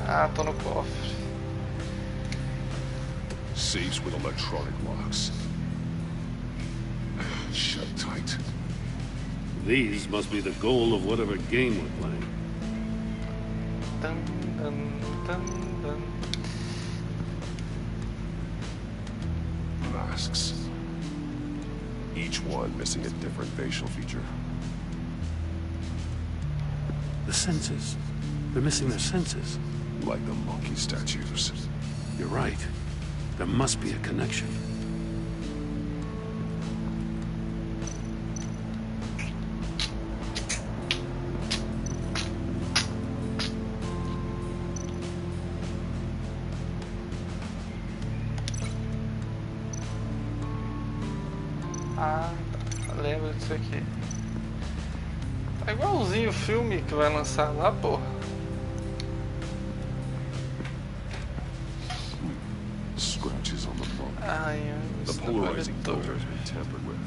Ah, tô no cofre. Safes with electronic locks. Shut tight. These must be the goal of whatever game we're playing. Dun, dun, dun, dun. Masks. Each one missing a different facial feature. The senses. They're missing their senses. Like the monkey statues. You're right. There must be a connection. Ah, tá. Lembro disso aqui. É igualzinho o filme que vai lançar lá, porra. Scratches on the bone. Ai, The polarizing filter has been tampered with.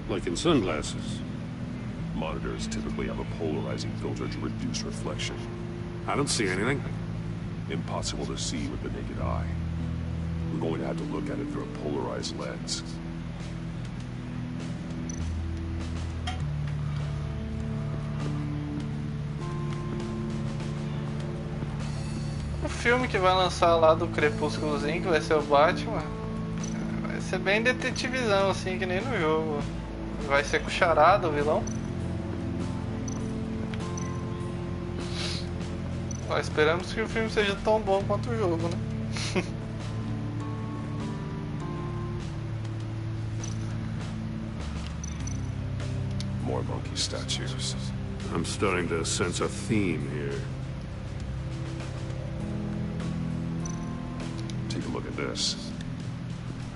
Like in sunglasses. Monitors typically have a polarizing filter to reduce reflection. I don't see anything. Impossible to see with the naked eye. We're going to have to look at it through a polarized lens. O filme que vai lançar lá do Crepúsculozinho, que vai ser o Batman, vai ser bem detetivizão, assim, que nem no jogo. Vai ser com o Charada, o vilão. Ó, esperamos que o filme seja tão bom quanto o jogo, né? More monkey statues. I'm starting to sense a theme here. Take a look at this.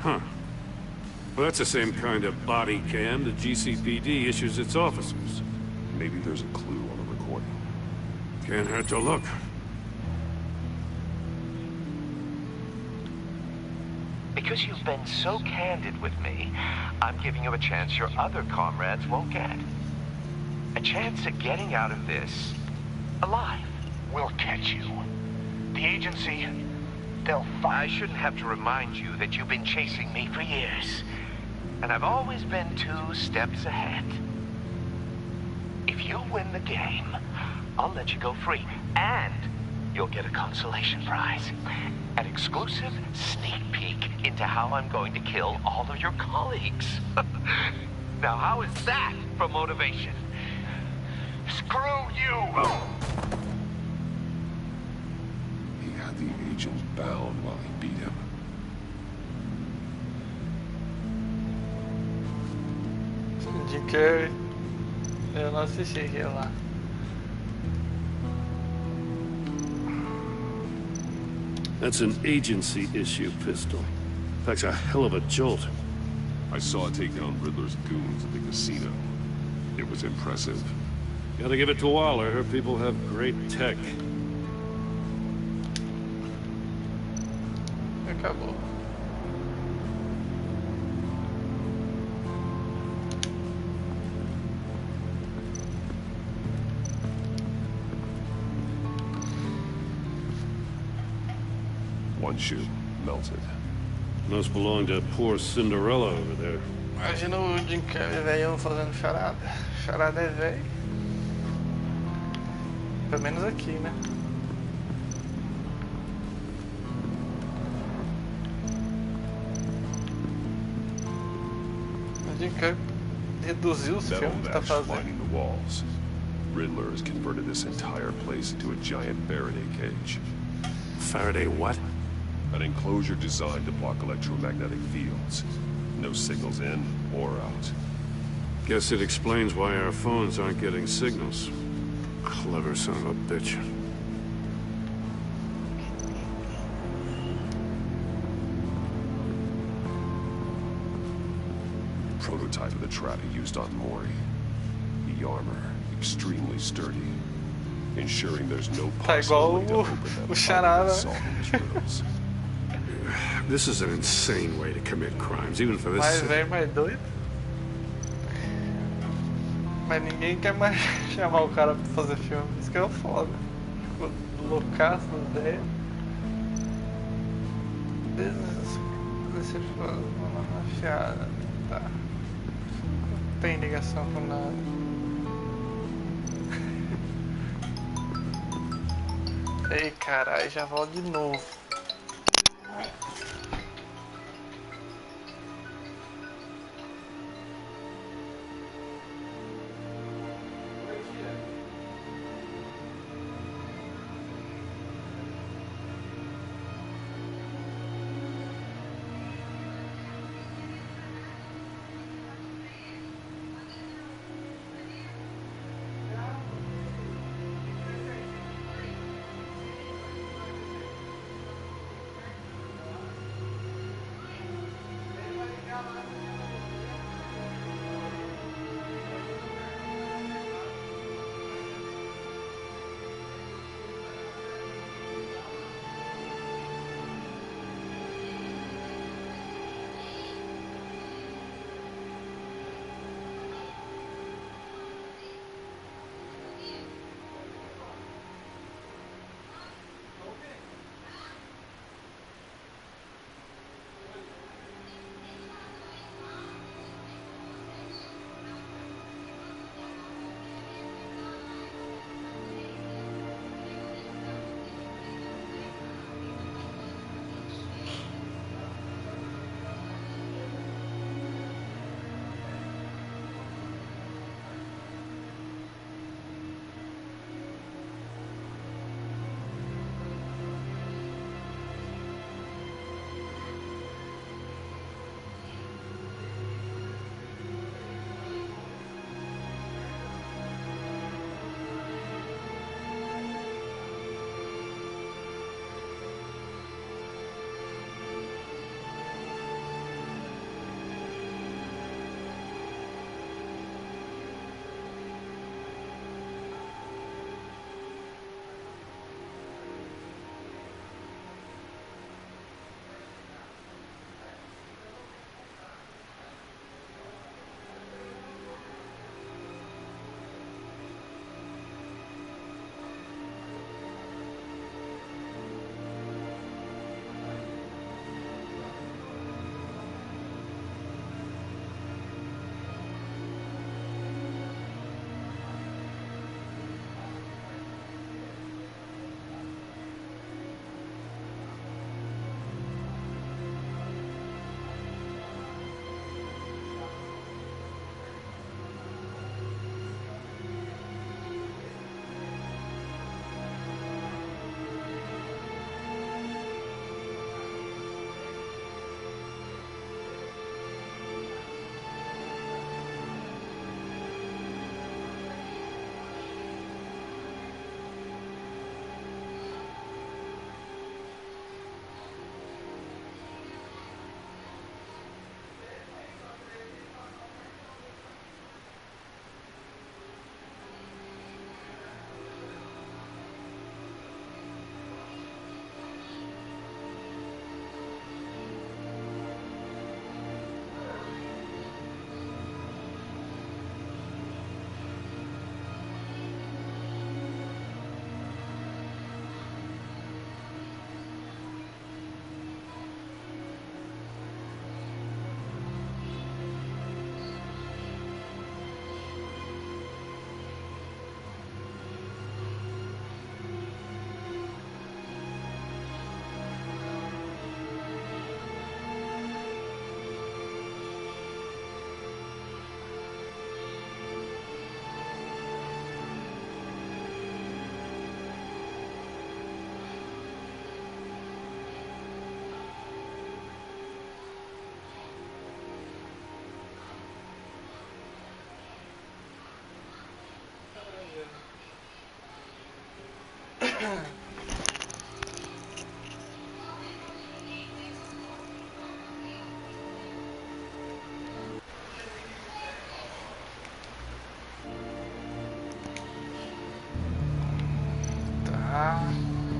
Huh. Well, that's the same kind of body cam the GCPD issues its officers. Maybe there's a clue on the recording. Can't hurt to look. Because you've been so candid with me, I'm giving you a chance your other comrades won't get. A chance at getting out of this alive. We'll catch you. The agency, they'll find... I shouldn't have to remind you that you've been chasing me for years. And I've always been 2 steps ahead. If you win the game, I'll let you go free. And you'll get a consolation prize. An exclusive sneak peek into how I'm going to kill all of your colleagues. Now, how is that for motivation? Screw you! He had the agent bound while he beat him. Jim Carrey. Eu não assisti aquele lá. That's an agency issue pistol. That's a hell of a jolt. I saw it take down Riddler's goons at the casino. It was impressive. Gotta give it to Waller. Her people have great tech. Acabou. One shoe melted. Must belong to poor Cinderella over there. Imagina o Jim Carrey velhão fazendo charada. Charada é velho. Pelo menos aqui, né? O Jim Carrey reduziu os filmes que tá fazendo. The walls. Riddler has converted this entire place into a giant Faraday cage. Faraday what? An enclosure designed to block electromagnetic fields. No signals in or out. Guess it explains why our phones aren't getting signals. Clever son of a bitch. Prototype of the trap he used on Mori. The armor, extremely sturdy. Ensuring there's no possibility to open them without solving his riddles. This is an insane way to commit crimes, even for this. Mais velho, mais doido. Mas ninguém quer mais chamar o cara pra fazer filme. Isso que é o foda. Ficou loucaço das ideias. Decepcionado, uma fiada. Tá. Não tem ligação com nada. Ei, caralho, já volto de novo. Tá,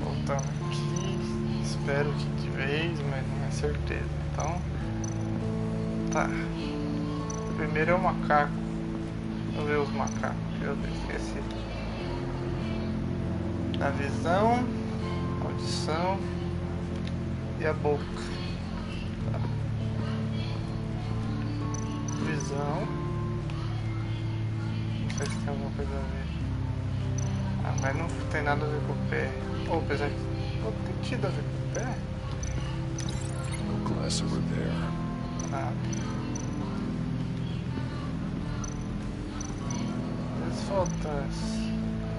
voltamos aqui. Espero que de vez, mas não é certeza. Então, tá. Primeiro é o macaco. Vamos ver os macacos. Eu esqueci. A visão, audição e a boca. Tá. Visão. Não sei se tem alguma coisa a ver. Ah, mas não tem nada a ver com o pé. Ou apesar que. Ou tem tido a ver com o pé? No glass over there. Ah. As fotos.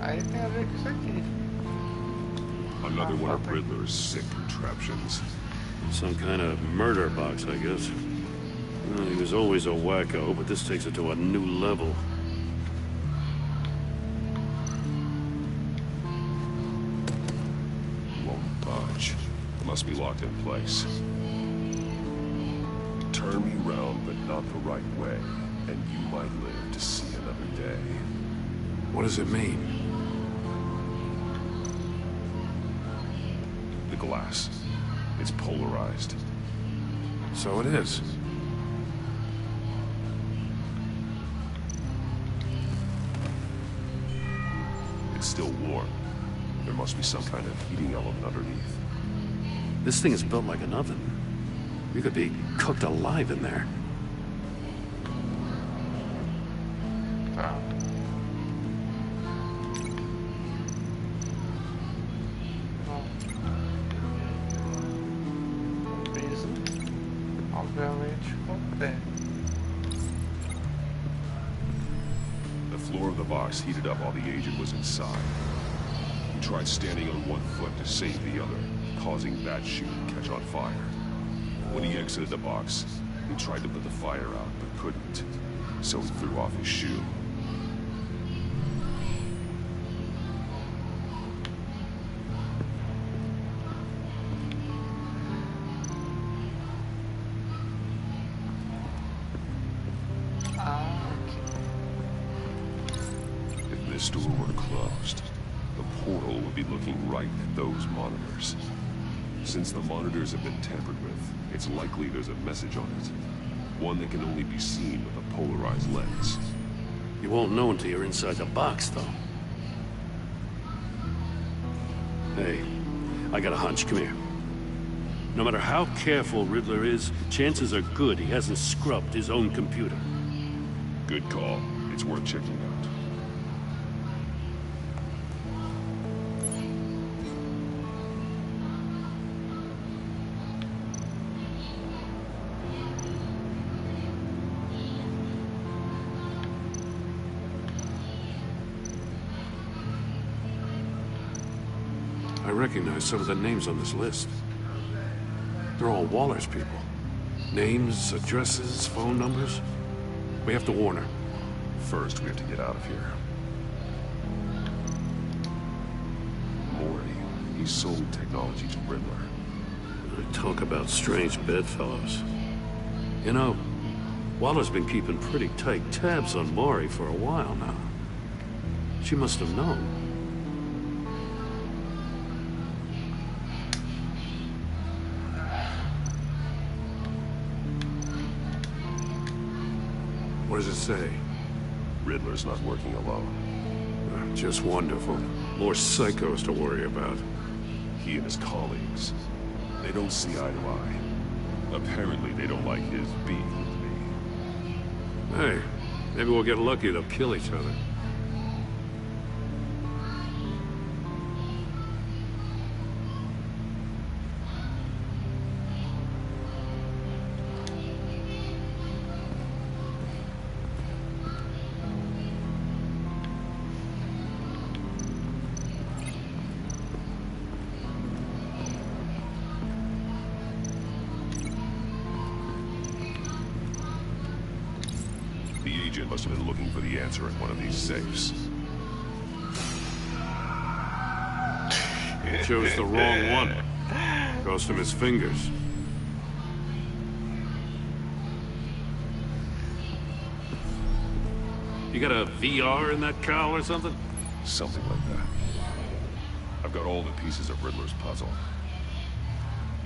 Aí tem a ver com isso aqui. Another one of Riddler's sick contraptions. Some kind of murder box, I guess. Well, he was always a wacko, but this takes it to a new level. Won't budge. Must be locked in place. Turn me round, but not the right way, and you might live to see another day. What does it mean? The glass. It's polarized. So it is. It's still warm. There must be some kind of heating element underneath. This thing is built like an oven. You could be cooked alive in there. The floor of the box heated up while the agent was inside. He tried standing on one foot to save the other, causing that shoe to catch on fire. When he exited the box, he tried to put the fire out, but couldn't. So he threw off his shoe. If this door were closed, the portal would be looking right at those monitors. Since the monitors have been tampered with, it's likely there's a message on it. One that can only be seen with a polarized lens. You won't know until you're inside the box, though. Hey, I got a hunch. Come here. No matter how careful Riddler is, chances are good he hasn't scrubbed his own computer. Good call. It's worth checking out. I recognize some of the names on this list. They're all Waller's people. Names, addresses, phone numbers. We have to warn her. First, we have to get out of here. Maury, he sold technology to Riddler. Talk about strange bedfellows. You know, Waller's been keeping pretty tight tabs on Maury for a while now. She must have known. What does it say? Riddler's not working alone. Just wonderful. More psychos to worry about. He and his colleagues, they don't see eye to eye. Apparently they don't like his beef with me. Hey, maybe we'll get lucky they'll kill each other. The agent must have been looking for the answer in one of these safes. He chose the wrong one. Cost him his fingers. You got a VR in that cowl or something? Something like that. I've got all the pieces of Riddler's puzzle.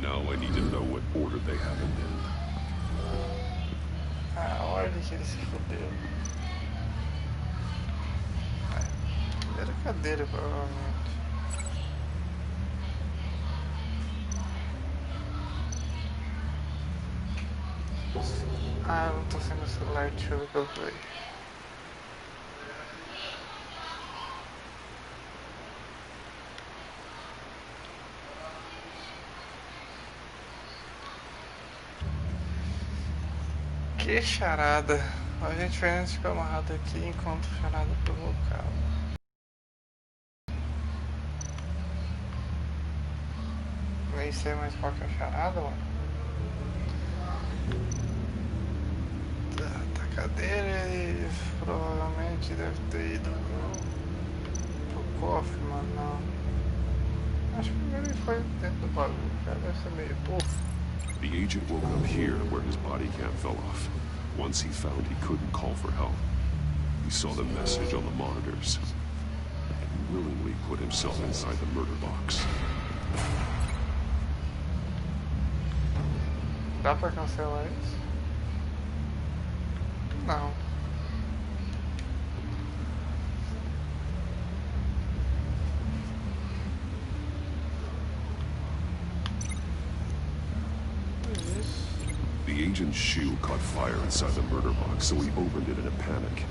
Now I need to know what order they have him in. A ordem que ele se fodeu. Era cadeira, provavelmente. Ah, eu não tô sem o celular, deixa eu ver o que eu falei. Que charada! A gente vai ficar amarrado aqui enquanto a charada pro local. Nem sei mais qual que é a charada, mano. Tá cadeira e provavelmente deve ter ido pro cofre, mano. Não. Acho que primeiro ele foi dentro do bagulho, cara. Deve ser meio pouco. The agent woke up here where his body cam fell off. Once he found he couldn't call for help, he saw the message on the monitors and willingly put himself inside the murder box. Dá pra cancelar isso? Não. The agent's shoe caught fire inside the murder box, so he opened it in a panic.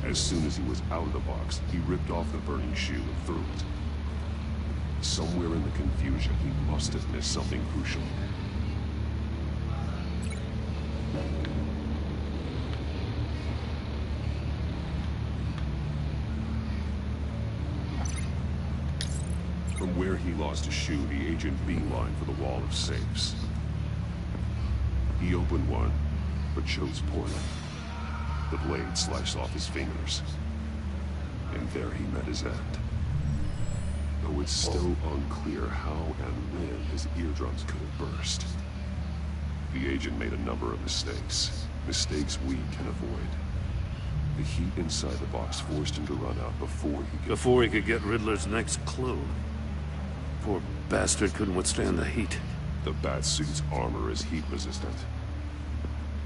As soon as he was out of the box, he ripped off the burning shoe and threw it. Somewhere in the confusion, he must have missed something crucial. From where he lost his shoe, the agent beelined for the wall of safes. He opened one, but chose poorly. The blade sliced off his fingers. And there he met his end. Though it's still unclear how and when his eardrums could have burst. The agent made a number of mistakes. Mistakes we can avoid. The heat inside the box forced him to run out before he could get Riddler's next clue. Poor bastard couldn't withstand the heat. The Batsuit's armor is heat resistant.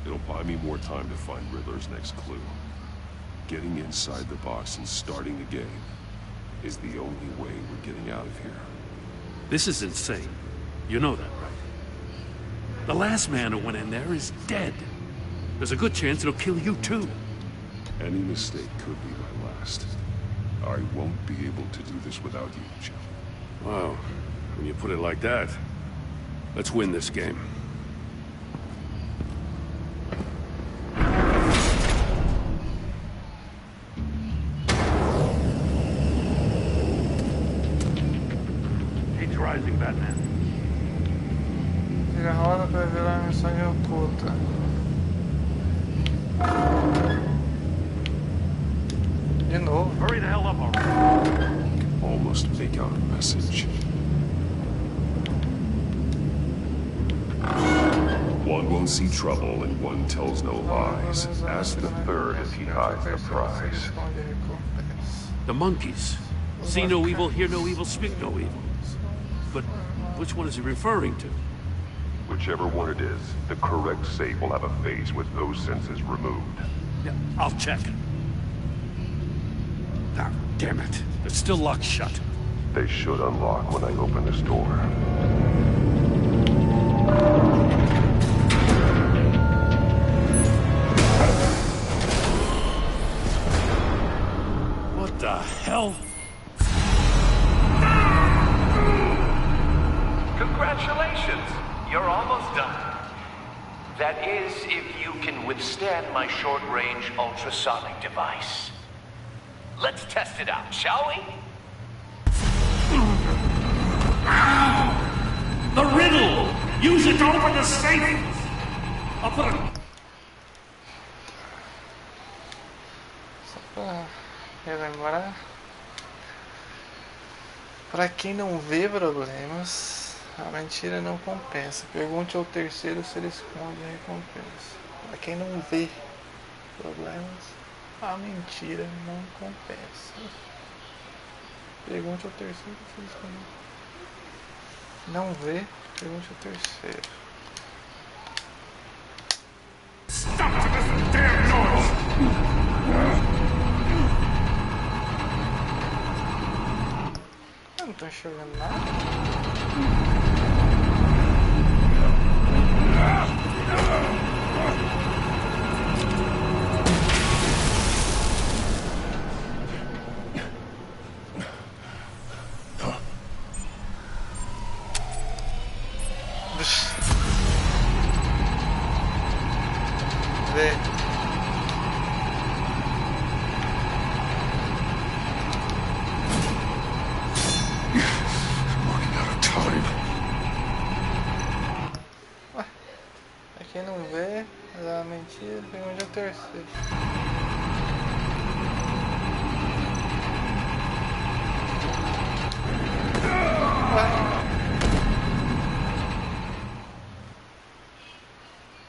It'll buy me more time to find Riddler's next clue. Getting inside the box and starting the game is the only way we're getting out of here. This is insane. You know that, right? The last man who went in there is dead. There's a good chance it'll kill you too. Any mistake could be my last. I won't be able to do this without you, Joe. Wow. When you put it like that, let's win this game. Heat's rising, Batman. Vira a roda para ver a mensagem oculta. De novo. Hurry the hell up already. Almost make out a message. One won't see trouble and one tells no lies. Ask the third if he hides the prize. The monkeys. See no evil, hear no evil, speak no evil. But which one is he referring to? Whichever one it is, the correct safe will have a face with those senses removed. Yeah, I'll check. Ah, damn it. They're still locked shut. They should unlock when I open this door. What the hell? Congratulations! You're almost done. That is, if you can withstand my short-range ultrasonic device. Let's test it out, shall we? The riddle! Use it to open the safe! I'll put it... Só pra relembrar. Para quem não vê problemas, a mentira não compensa. Pergunte ao terceiro se ele esconde a recompensa. Para quem não vê problemas, a mentira não compensa. Pergunte ao terceiro se ele esconde. Não vê, pergunte ao terceiro. Stop this damn noise! Eu não tô enxergando nada. Vê. Quem não vê, a mentira, pergunte ao terceiro.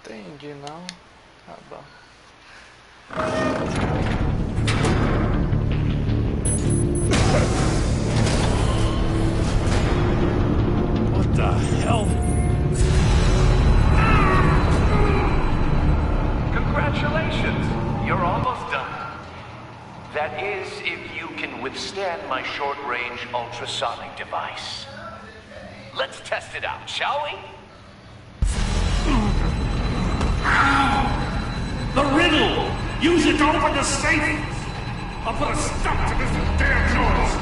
Entendi não. Tá bom. What the hell? Congratulations! You're almost done. That is, if you can withstand my short-range ultrasonic device. Let's test it out, shall we? The riddle! Use it to open the safe! I'll put a stop to this damn noise!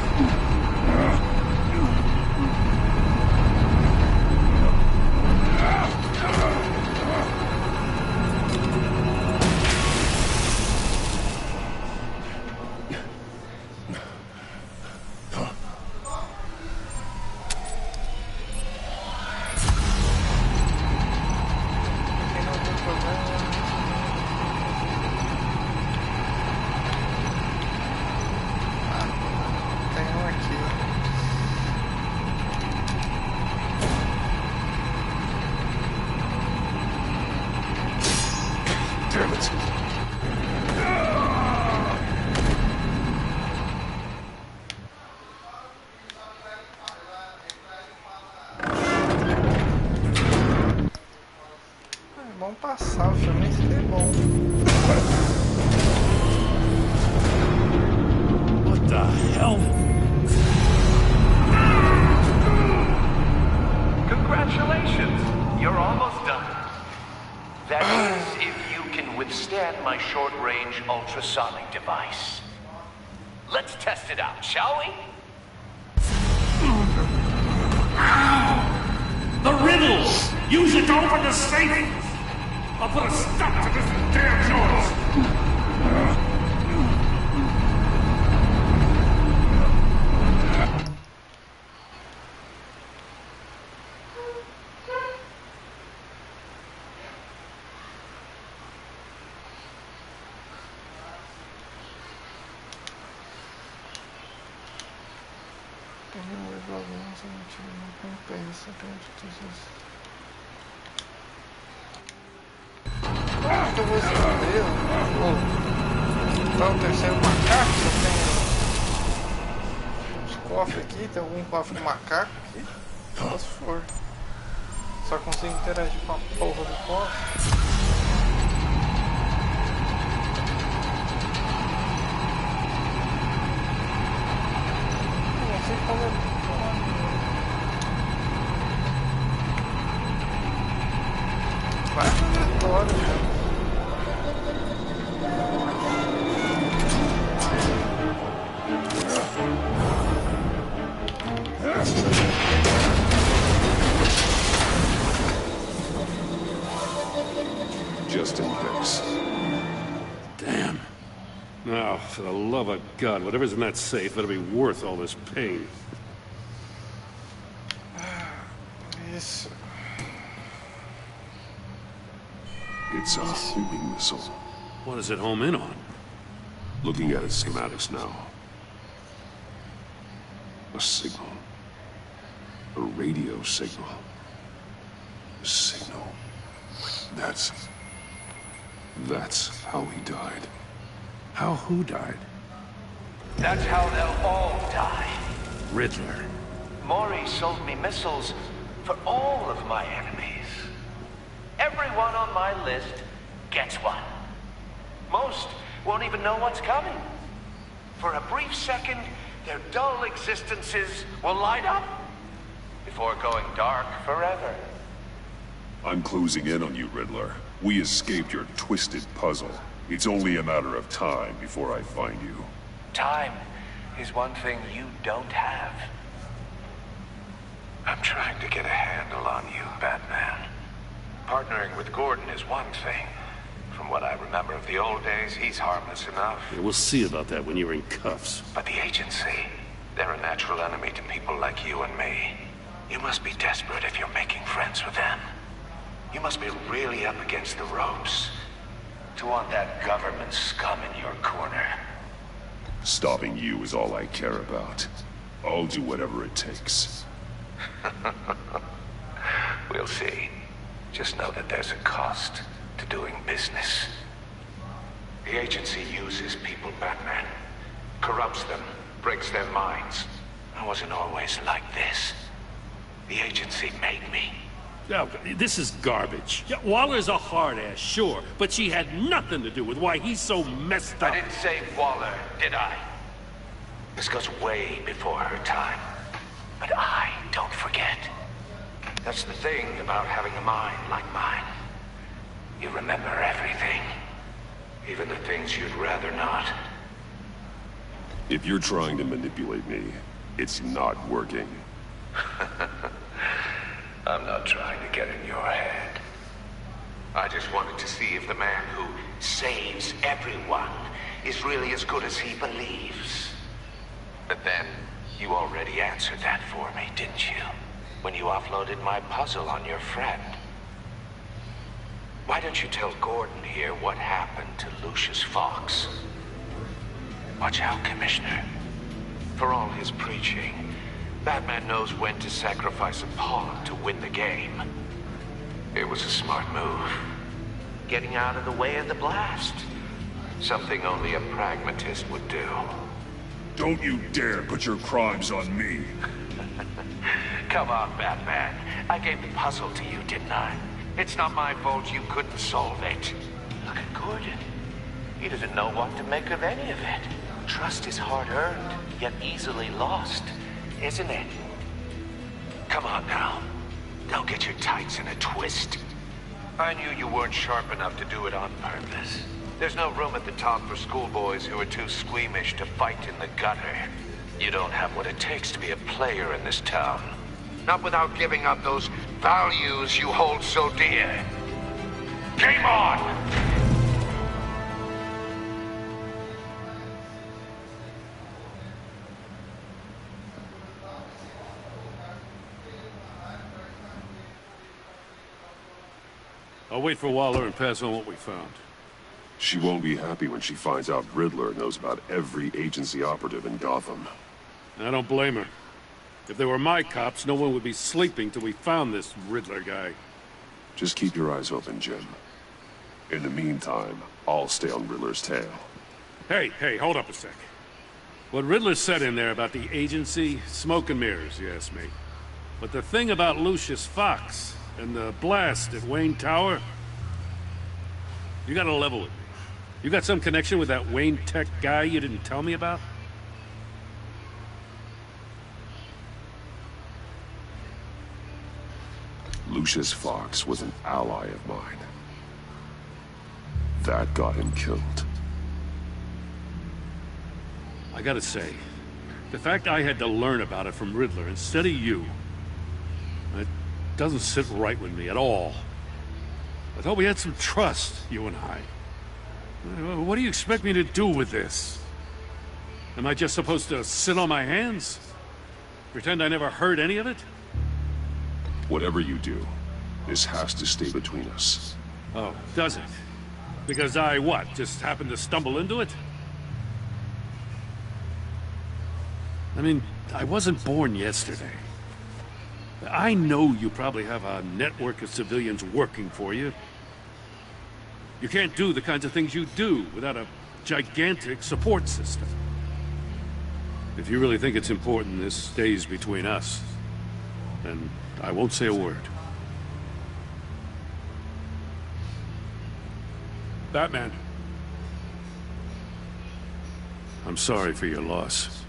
Vamos passar, o filme é bom. What the hell? Congratulations! You're almost done. That is, if you can withstand my short-range ultrasonic device. Let's test it out, shall we? The riddle! Use it to open the safe! I'll put a stop to this damn noise! Acho que eu vou esconder. Tá o terceiro macaco. Tem uns cofres aqui. Tem algum cofre de macaco aqui? Só se for. Só consigo interagir com a porra do cofre. Não sei como vai fazer fora, cara. Just in case. Damn. Now, for the love of God, whatever's in that safe better be worth all this pain. Isso. It's a homing missile. What does it home in on? Looking at its schematics now. A signal. A radio signal. A signal. That's how he died. How who died? That's how they'll all die. Riddler. Maury sold me missiles for all of my enemies. Everyone on my list gets one. Most won't even know what's coming. For a brief second, their dull existences will light up before going dark forever. I'm closing in on you, Riddler. We escaped your twisted puzzle. It's only a matter of time before I find you. Time is one thing you don't have. I'm trying to get a handle on you, Batman. Partnering with Gordon is one thing. From what I remember of the old days, he's harmless enough. Yeah, we'll see about that when you're in cuffs. But the agency, they're a natural enemy to people like you and me. You must be desperate if you're making friends with them. You must be really up against the ropes to want that government scum in your corner. Stopping you is all I care about. I'll do whatever it takes. We'll see. Just know that there's a cost to doing business. The agency uses people, Batman. Corrupts them, breaks their minds. I wasn't always like this. The agency made me. Oh, this is garbage. Yeah, Waller's a hard-ass, sure, but she had nothing to do with why he's so messed up. I didn't say Waller, did I? This goes way before her time. But I don't forget. That's the thing about having a mind like mine. You remember everything. Even the things you'd rather not. If you're trying to manipulate me, it's not working. I'm not trying to get in your head. I just wanted to see if the man who saves everyone is really as good as he believes. But then, you already answered that for me, didn't you? When you offloaded my puzzle on your friend. Why don't you tell Gordon here what happened to Lucius Fox? Watch out, Commissioner. For all his preaching, Batman knows when to sacrifice a pawn to win the game. It was a smart move. Getting out of the way of the blast. Something only a pragmatist would do. Don't you dare put your crimes on me. Come on, Batman. I gave the puzzle to you, didn't I? It's not my fault you couldn't solve it. Look at Gordon. He doesn't know what to make of any of it. Trust is hard-earned, yet easily lost, isn't it? Come on now. Don't get your tights in a twist. I knew you weren't sharp enough to do it on purpose. There's no room at the top for schoolboys who are too squeamish to fight in the gutter. You don't have what it takes to be a player in this town. Not without giving up those values you hold so dear. Game on! I'll wait for Waller and pass on what we found. She won't be happy when she finds out Riddler knows about every agency operative in Gotham. I don't blame her. If they were my cops, no one would be sleeping till we found this Riddler guy. Just keep your eyes open, Jim. In the meantime, I'll stay on Riddler's tail. Hey, hold up a sec. What Riddler said in there about the agency, smoke and mirrors, you ask me. But the thing about Lucius Fox and the blast at Wayne Tower, you gotta level with me. You got some connection with that Wayne Tech guy you didn't tell me about? Lucius Fox was an ally of mine. That got him killed. I gotta say, the fact I had to learn about it from Riddler instead of you, it doesn't sit right with me at all. I thought we had some trust, you and I. What do you expect me to do with this? Am I just supposed to sit on my hands? Pretend I never heard any of it? Whatever you do, this has to stay between us. Oh, does it? Because I, what, just happened to stumble into it? I mean, I wasn't born yesterday. I know you probably have a network of civilians working for you. You can't do the kinds of things you do without a gigantic support system. If you really think it's important this stays between us, then I won't say a word. Batman. I'm sorry for your loss.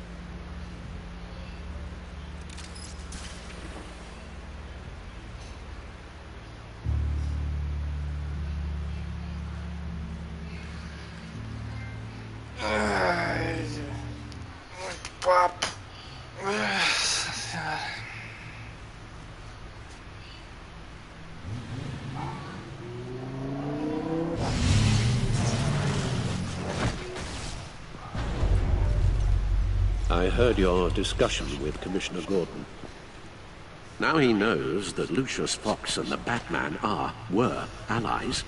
Papo. I heard your discussion with Commissioner Gordon. Now he knows that Lucius Fox and the Batman were allies.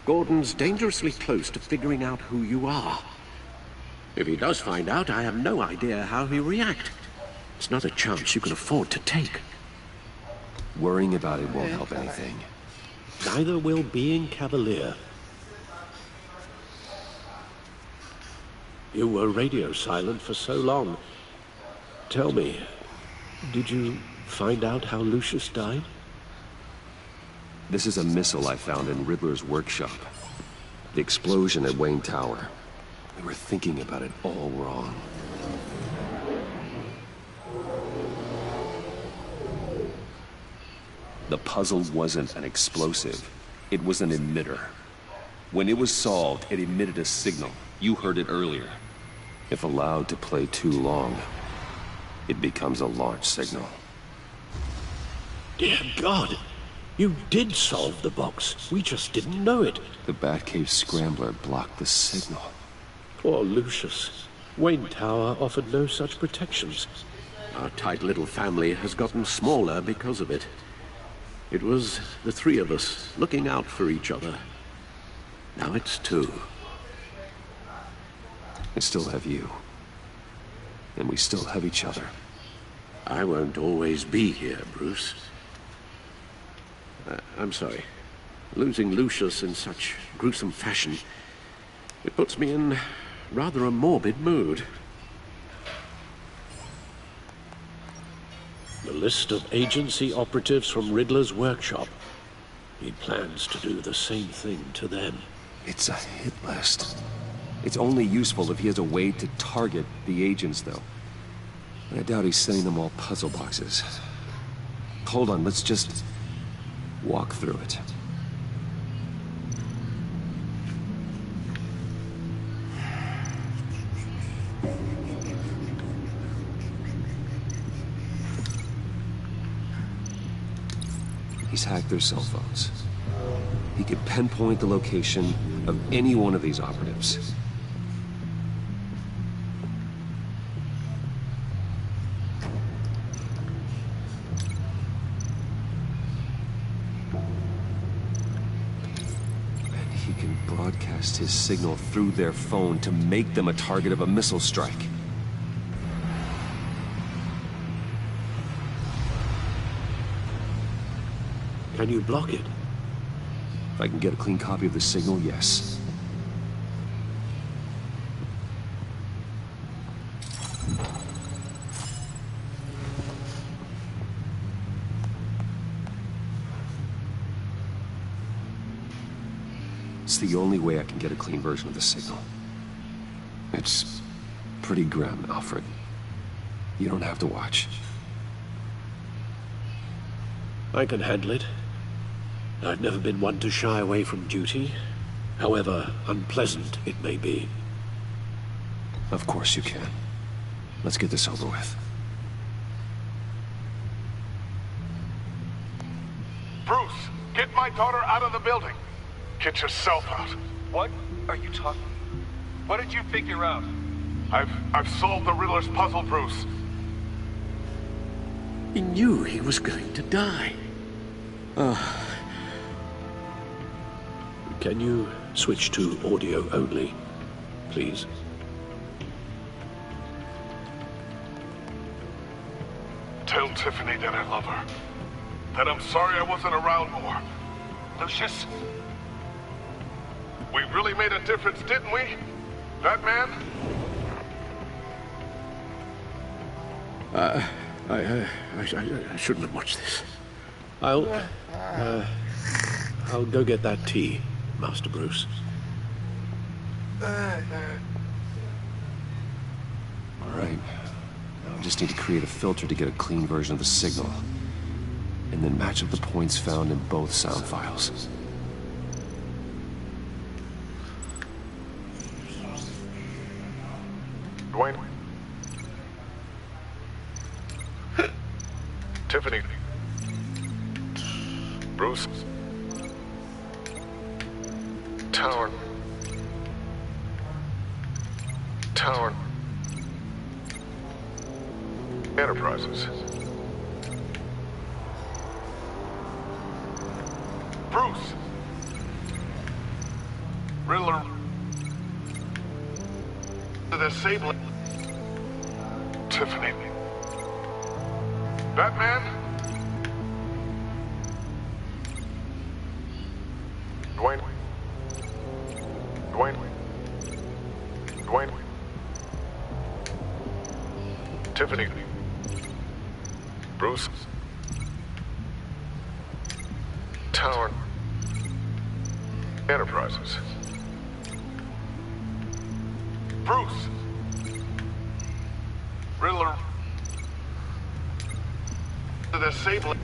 Gordon's dangerously close to figuring out who you are. If he does find out, I have no idea how he'll react. It's not a chance you can afford to take. Worrying about it won't help anything. Neither will being cavalier. You were radio silent for so long. Tell me, did you find out how Lucius died? This is a missile I found in Riddler's workshop. The explosion at Wayne Tower. We were thinking about it all wrong. The puzzle wasn't an explosive. It was an emitter. When it was solved, it emitted a signal. You heard it earlier. If allowed to play too long, it becomes a launch signal. Dear God! You did solve the box. We just didn't know it. The Batcave scrambler blocked the signal. Poor Lucius. Wayne Tower offered no such protections. Our tight little family has gotten smaller because of it. It was the three of us looking out for each other. Now it's two. I still have you. And we still have each other. I won't always be here, Bruce. I'm sorry. Losing Lucius in such gruesome fashion, it puts me in rather a morbid mood. The list of agency operatives from Riddler's workshop. He plans to do the same thing to them. It's a hit list. It's only useful if he has a way to target the agents, though. I doubt he's sending them all puzzle boxes. Hold on, let's just walk through it. He's hacked their cell phones. He could pinpoint the location of any one of these operatives. And he can broadcast his signal through their phone to make them a target of a missile strike. Can you block it? If I can get a clean copy of the signal, yes. It's the only way I can get a clean version of the signal. It's pretty grim, Alfred. You don't have to watch. I can handle it. I've never been one to shy away from duty, however unpleasant it may be. Of course you can. Let's get this over with. Bruce, get my daughter out of the building. Get yourself out. What are you talking? What did you figure out? I've solved the Riddler's puzzle, Bruce. He knew he was going to die. Can you switch to audio only, please? Tell Tiffany that I love her. That I'm sorry I wasn't around more. Lucius, we really made a difference, didn't we? Batman? I shouldn't have watched this. I'll go get that tea, Master Bruce. All right. Now I just need to create a filter to get a clean version of the signal. And then match up the points found in both sound files. Dwayne? Tiffany? Bruce? Tower? Enterprises. Bruce! Riddler. The Sable. Tiffany. Batman? Dwayne. Tiffany. Bruce. Tower. Enterprises. Bruce. Riddler. The Sable.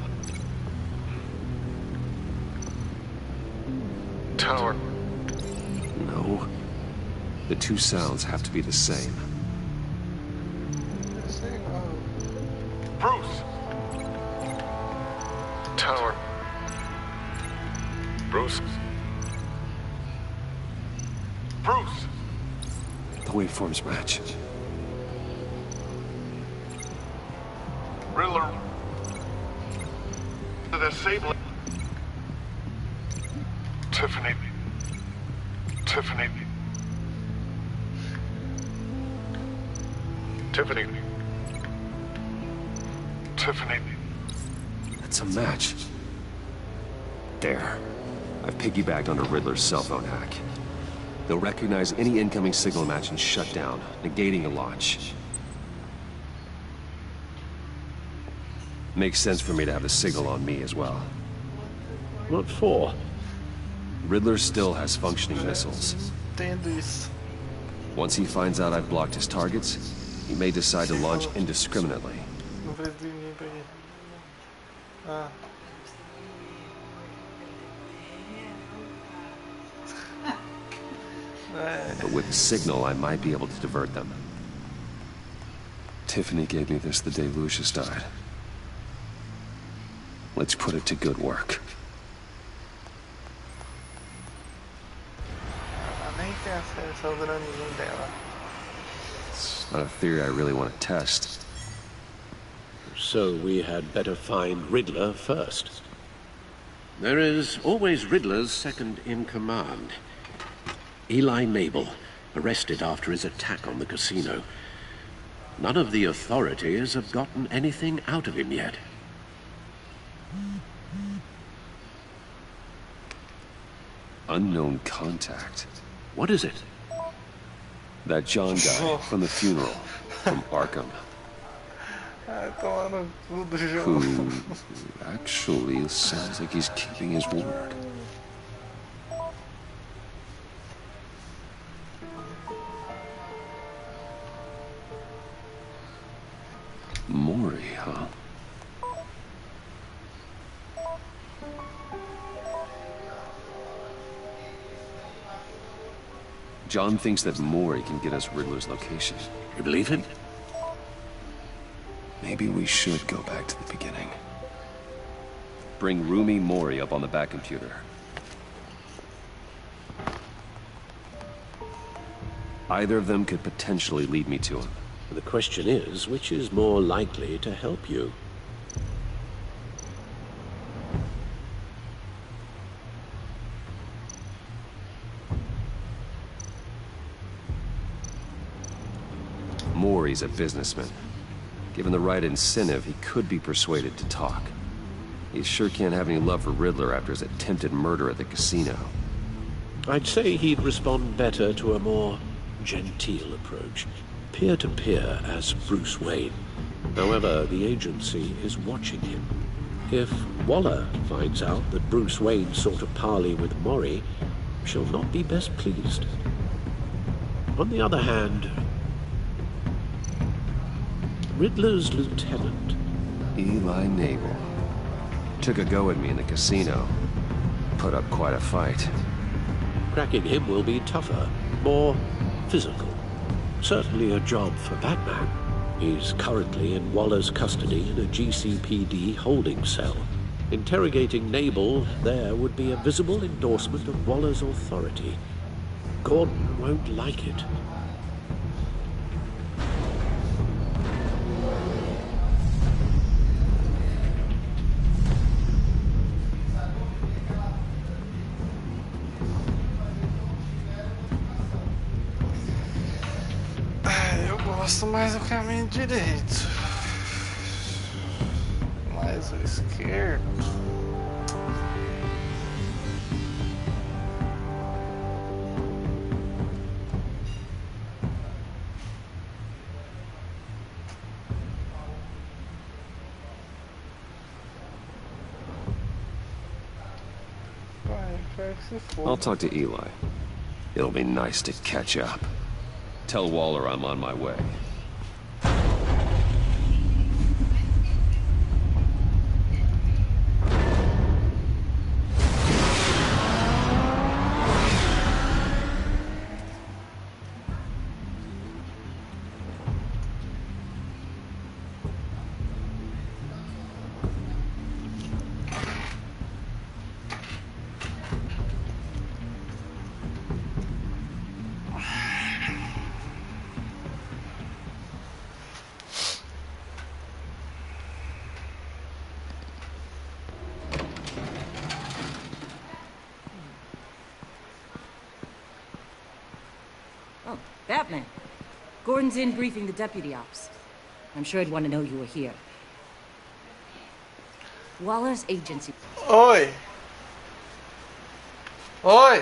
Tower. No. The two sounds have to be the same. Bruce. Tower. Bruce. Bruce. The waveforms match. Riddler. The Sable. Tiffany. Tiffany. That's a match. There. I've piggybacked onto Riddler's cell phone hack. They'll recognize any incoming signal match and shut down, negating a launch. Makes sense for me to have the signal on me as well. What for? Riddler still has functioning missiles. Once he finds out I've blocked his targets, he may decide to launch indiscriminately. But with a signal, I might be able to divert them. Tiffany gave me this the day Lucius died. Let's put it to good work. It's not a theory I really want to test. So we had better find Riddler first. There is always Riddler's second in command. Eli Mabel, arrested after his attack on the casino. None of the authorities have gotten anything out of him yet. Unknown contact. What is it? That John guy from the funeral, from Arkham. Who actually sounds like he's keeping his word. Mori, huh? John thinks that Mori can get us Riddler's location. You believe him? Maybe we should go back to the beginning. Bring Rumi Mori up on the back computer. Either of them could potentially lead me to him. The question is, which is more likely to help you? Mori's a businessman. Given the right incentive, he could be persuaded to talk. He sure can't have any love for Riddler after his attempted murder at the casino. I'd say he'd respond better to a more genteel approach, peer-to-peer as Bruce Wayne. However, the agency is watching him. If Waller finds out that Bruce Wayne sought a parley with Mori, she'll not be best pleased. On the other hand, Riddler's lieutenant, Eli Nabel, took a go at me in the casino. Put up quite a fight. Cracking him will be tougher, more physical. Certainly a job for Batman. He's currently in Waller's custody in a GCPD holding cell. Interrogating Nabel there would be a visible endorsement of Waller's authority. Gordon won't like it. Eu gosto mais do caminho direito. Mais o esquerdo. I'll talk to Eli. It'll be nice to catch up. Tell Waller I'm on my way. Batman. Gordon's in briefing the deputy ops. I'm sure he'd want to know you were here. Waller's agency. Oi! Oi!